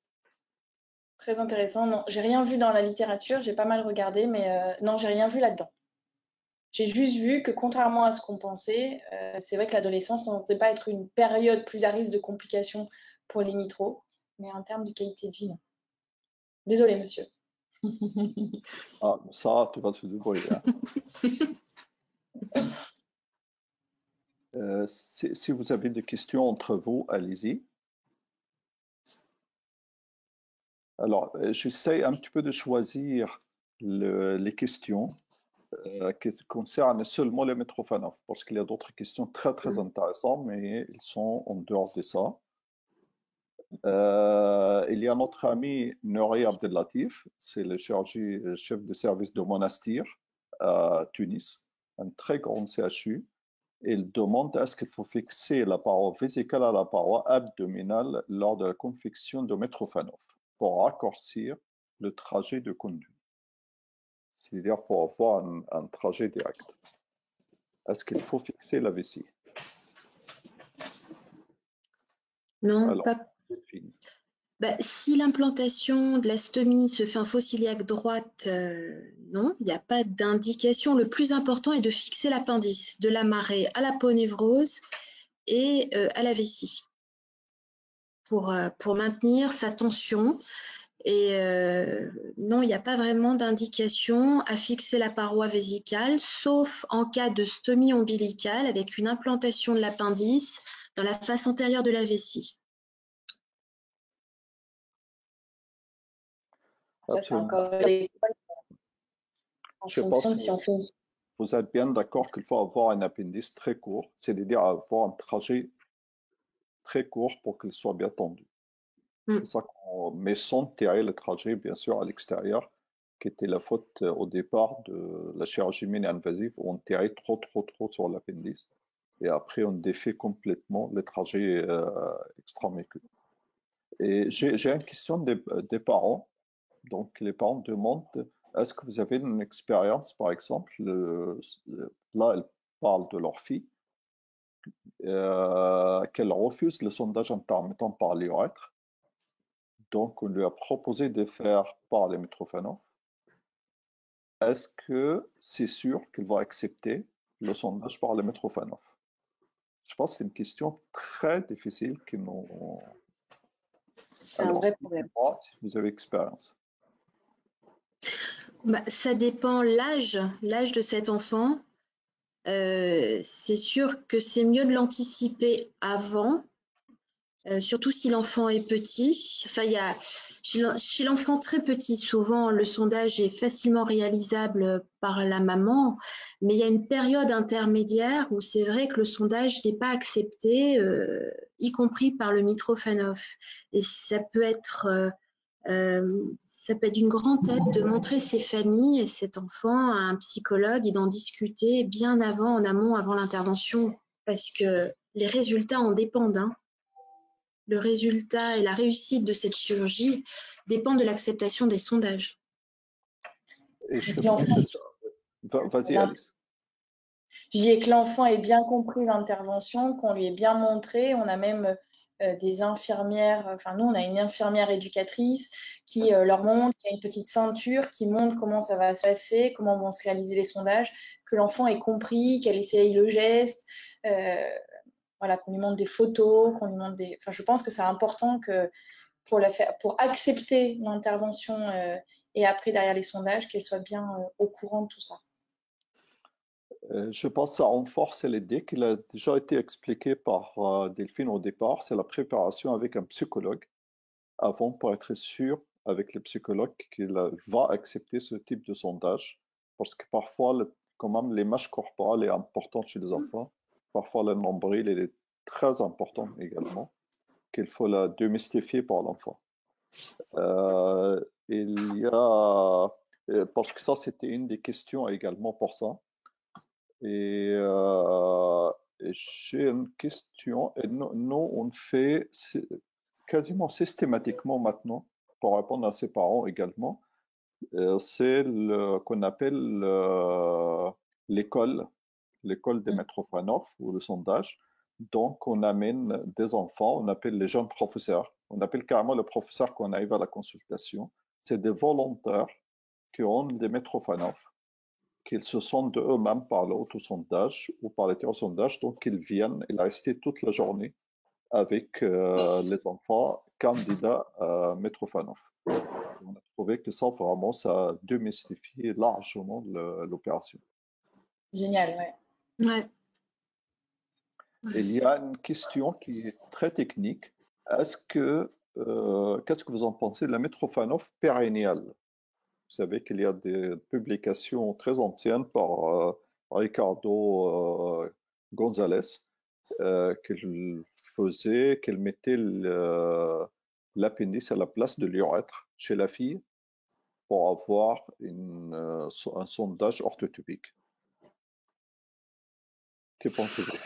Très intéressant. Non, j'ai rien vu dans la littérature, j'ai pas mal regardé, mais non, j'ai rien vu là-dedans. J'ai juste vu que contrairement à ce qu'on pensait, c'est vrai que l'adolescence ne semblait pas être une période plus à risque de complications pour les mitros, mais en termes de qualité de vie, non. Désolée, monsieur. Ah, ça, tu vas te débrouiller. Si vous avez des questions entre vous, allez-y. Alors, j'essaie un petit peu de choisir les questions qui concernent seulement les Mitrofanov, parce qu'il y a d'autres questions très intéressantes, mais ils sont en dehors de ça. Il y a notre ami Nouri Abdellatif, c'est le chef de service de Monastir à Tunis, un très grand CHU. Il demande est-ce qu'il faut fixer la paroi vésicale à la paroi abdominale lors de la confection de Mitrofanov pour raccourcir le trajet de conduite, c'est-à-dire pour avoir un trajet direct. Est-ce qu'il faut fixer la vessie? Non, alors, pas. Si l'implantation de la stomie se fait en fosse iliaque droite, non, il n'y a pas d'indication. Le plus important est de fixer l'appendice, de l'amarrer à la ponévrose et à la vessie. pour maintenir sa tension. Et non, il n'y a pas vraiment d'indication à fixer la paroi vésicale, sauf en cas de stomie ombilicale avec une implantation de l'appendice dans la face antérieure de la vessie. Ça, c'est encore en Je fonction pense de si on fait une... vous êtes bien d'accord qu'il faut avoir un appendice très court, c'est-à-dire avoir un trajet très court pour qu'il soit bien tendu. Mm. C'est ça mais sans tirer le trajet, bien sûr, à l'extérieur, qui était la faute au départ de la chirurgie mini-invasive, où on tirait trop sur l'appendice. Et après, on défait complètement le trajet extraméculaire. Et j'ai une question des parents. Donc, les parents demandent, est-ce que vous avez une expérience, par exemple, là, elles parlent de leur fille, qu'elle refuse le sondage intermittent par l'urètre. Donc, on lui a proposé de faire par les Mitrofanov. Est-ce que c'est sûr qu'elle va accepter le sondage par les Mitrofanov? Je pense que c'est une question très difficile qui nous... C'est un vrai problème. Si vous avez expérience. Bah, ça dépend l'âge de cet enfant. C'est sûr que c'est mieux de l'anticiper avant, surtout si l'enfant est petit. Enfin, chez l'enfant très petit, souvent le sondage est facilement réalisable par la maman, mais il y a une période intermédiaire où c'est vrai que le sondage n'est pas accepté, y compris par le Mitrofanov. Et ça peut être d'une grande aide de montrer ces familles et cet enfant à un psychologue et d'en discuter bien avant, en amont, avant l'intervention, parce que les résultats en dépendent. Hein. Le résultat et la réussite de cette chirurgie dépendent de l'acceptation des sondages. Et je pense que c'est ça. Vas-y, Alice. Je dis que l'enfant ait bien compris l'intervention, qu'on lui ait bien montré. On a même des infirmières, enfin nous on a une infirmière éducatrice qui leur montre, qui a une petite ceinture, qui montre comment ça va se passer, comment vont se réaliser les sondages, que l'enfant ait compris, qu'elle essaye le geste, voilà, qu'on lui montre des photos, qu'on lui montre des... Enfin, je pense que c'est important que pour accepter l'intervention et après derrière les sondages, qu'elle soit bien au courant de tout ça. Je pense que ça renforce l'idée qui a déjà été expliquée par Delphine au départ, c'est la préparation avec un psychologue avant pour être sûr avec le psychologue qu'il va accepter ce type de sondage. Parce que parfois, quand même, l'image corporelle est importante chez les enfants. Parfois, le nombril est très important également, qu'il faut la démystifier par l'enfant. Il y a, parce que ça, c'était une des questions également pour ça. Et j'ai une question. Et nous, on fait quasiment systématiquement maintenant, pour répondre à ses parents également, c'est qu'on appelle l'école des Mitrofanov ou le sondage. Donc, on amène des enfants, on appelle les jeunes professeurs, on appelle carrément le professeur quand on arrive à la consultation. C'est des volontaires qui ont des Mitrofanov, qu'ils se sentent de eux-mêmes par l'autosondage ou par l'hétérosondage, donc ils viennent, ils restent toute la journée avec les enfants candidats à Mitrofanov. On a trouvé que ça, vraiment, ça démystifie largement l'opération. Génial, ouais. Ouais. Il y a une question qui est très technique. Qu'est-ce que vous en pensez de la Mitrofanov pérenniale? Vous savez qu'il y a des publications très anciennes par Ricardo González qu'elle mettait l'appendice à la place de l'urètre chez la fille pour avoir un sondage orthotypique. Que pensez-vous?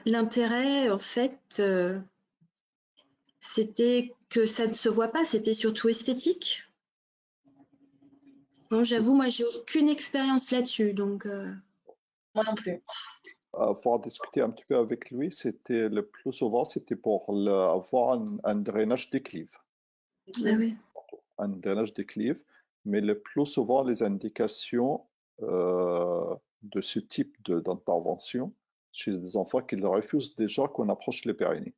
L'intérêt, en fait, c'était que ça ne se voit pas, c'était surtout esthétique. Bon, j'avoue, moi, j'ai aucune expérience là-dessus, donc. Moi non plus. Pour discuter un petit peu avec lui, c'était le plus souvent, c'était pour avoir un drainage déclive. Ah oui. Un drainage déclive, mais le plus souvent, les indications de ce type d'intervention, chez des enfants qui refusent déjà qu'on approche les périnées.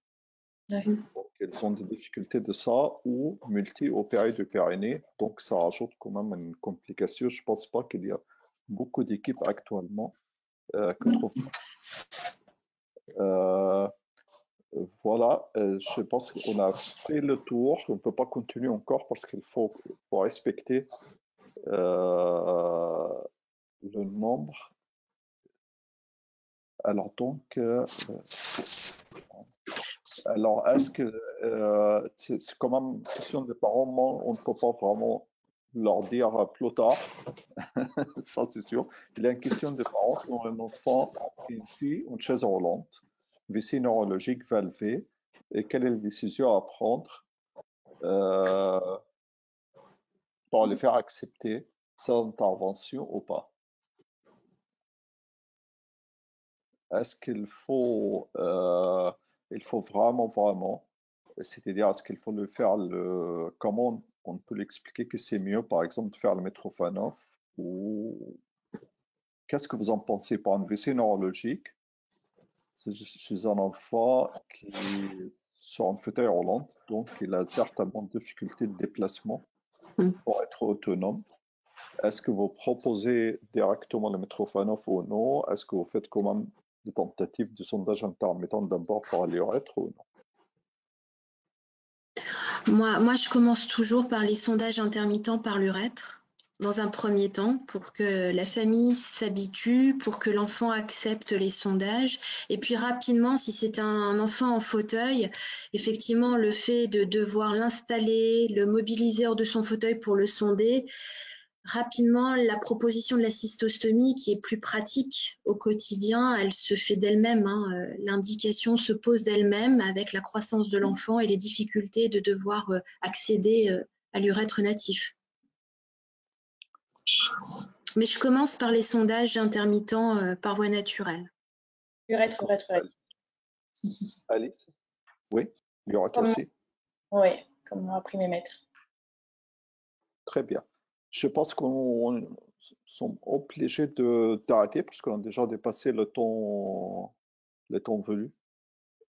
Ouais. Donc, elles ont des difficultés de ça ou multi-opérés de périnée. Donc, ça rajoute quand même une complication. Je ne pense pas qu'il y a beaucoup d'équipes actuellement que trouvent pas. Voilà, je pense qu'on a fait le tour. On ne peut pas continuer encore parce qu'il faut respecter le nombre. Alors donc, alors est-ce que c'est quand même une question des parents, on ne peut pas vraiment leur dire plus tard, ça c'est sûr. Il y a une question des parents qui ont un enfant ici, une chaise roulante, vessie neurologique valvée, et quelle est la décision à prendre pour les faire accepter cette intervention ou pas? Est-ce qu'il faut vraiment, c'est-à-dire est-ce qu'il faut le faire, comment on peut l'expliquer que c'est mieux, par exemple, de faire le Mitrofanov ou qu'est-ce que vous en pensez pour un WC neurologique chez un enfant qui est sur un fauteuil roulant, donc il a certainement de difficultés de déplacement pour être autonome. Est-ce que vous proposez directement le Mitrofanov ou non? Est-ce que vous faites quand même des tentatives de sondage intermittent d'abord par l'urètre ou non? Moi, je commence toujours par les sondages intermittents par l'urètre, dans un premier temps, pour que la famille s'habitue, pour que l'enfant accepte les sondages. Et puis rapidement, si c'est un enfant en fauteuil, effectivement, le fait de devoir l'installer, le mobiliser hors de son fauteuil pour le sonder, rapidement, la proposition de la cystostomie, qui est plus pratique au quotidien, elle se fait d'elle-même, hein. L'indication se pose d'elle-même avec la croissance de l'enfant et les difficultés de devoir accéder à l'urètre natif. Mais je commence par les sondages intermittents par voie naturelle. Urètre. Alice? Oui, l'urètre Comme- aussi? Oui, comme m'ont appris mes maîtres. Très bien. Je pense qu'on sont obligés d'arrêter parce qu'on a déjà dépassé le temps voulu.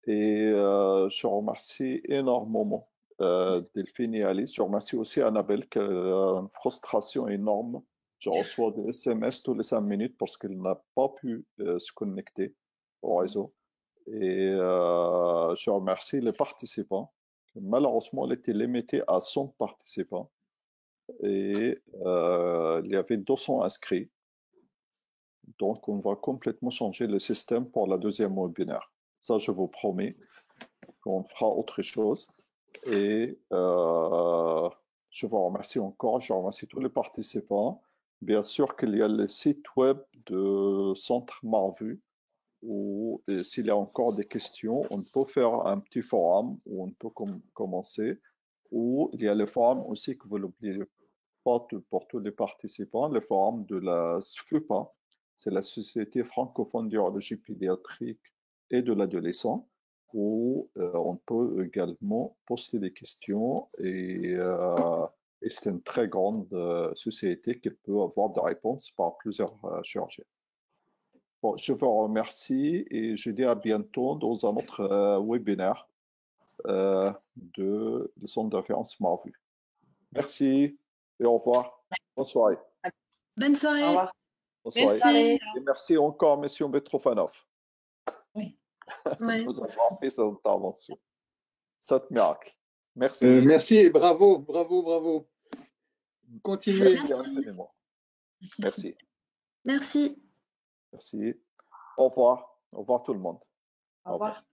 Et je remercie énormément Delphine et Alice. Je remercie aussi Annabelle qui a une frustration énorme. Je reçois des SMS tous les 5 minutes parce qu'elle n'a pas pu se connecter au réseau. Et je remercie les participants. Malheureusement, elle était limitée à 100 participants. Et il y avait 200 inscrits. Donc, on va complètement changer le système pour la deuxième webinaire. Ça, je vous promets qu'on fera autre chose. Et je vous remercie encore. Je remercie tous les participants. Bien sûr qu'il y a le site web de Centre Marvu où s'il y a encore des questions, on peut faire un petit forum où on peut commencer. Ou il y a le forum aussi que vous n'oubliez pas pour tous les participants, le forum de la SFUPA, c'est la Société francophone d'urologie pédiatrique et de l'adolescent, où on peut également poster des questions et c'est une très grande société qui peut avoir des réponses par plusieurs chirurgiens. Bon, je vous remercie et je dis à bientôt dans un autre webinaire de centre de référence Marvu. Merci et au revoir. Bonne soirée. Bonne soirée. Au revoir. Bonne soirée. Merci. Et merci encore, Monsieur Mitrofanov. Oui. Ouais. Nous avons fait cette intervention. C'est miracle. Merci. Merci et bravo. Continuez. Merci infiniment. Merci. Merci. Merci. Au revoir. Au revoir tout le monde. Au revoir.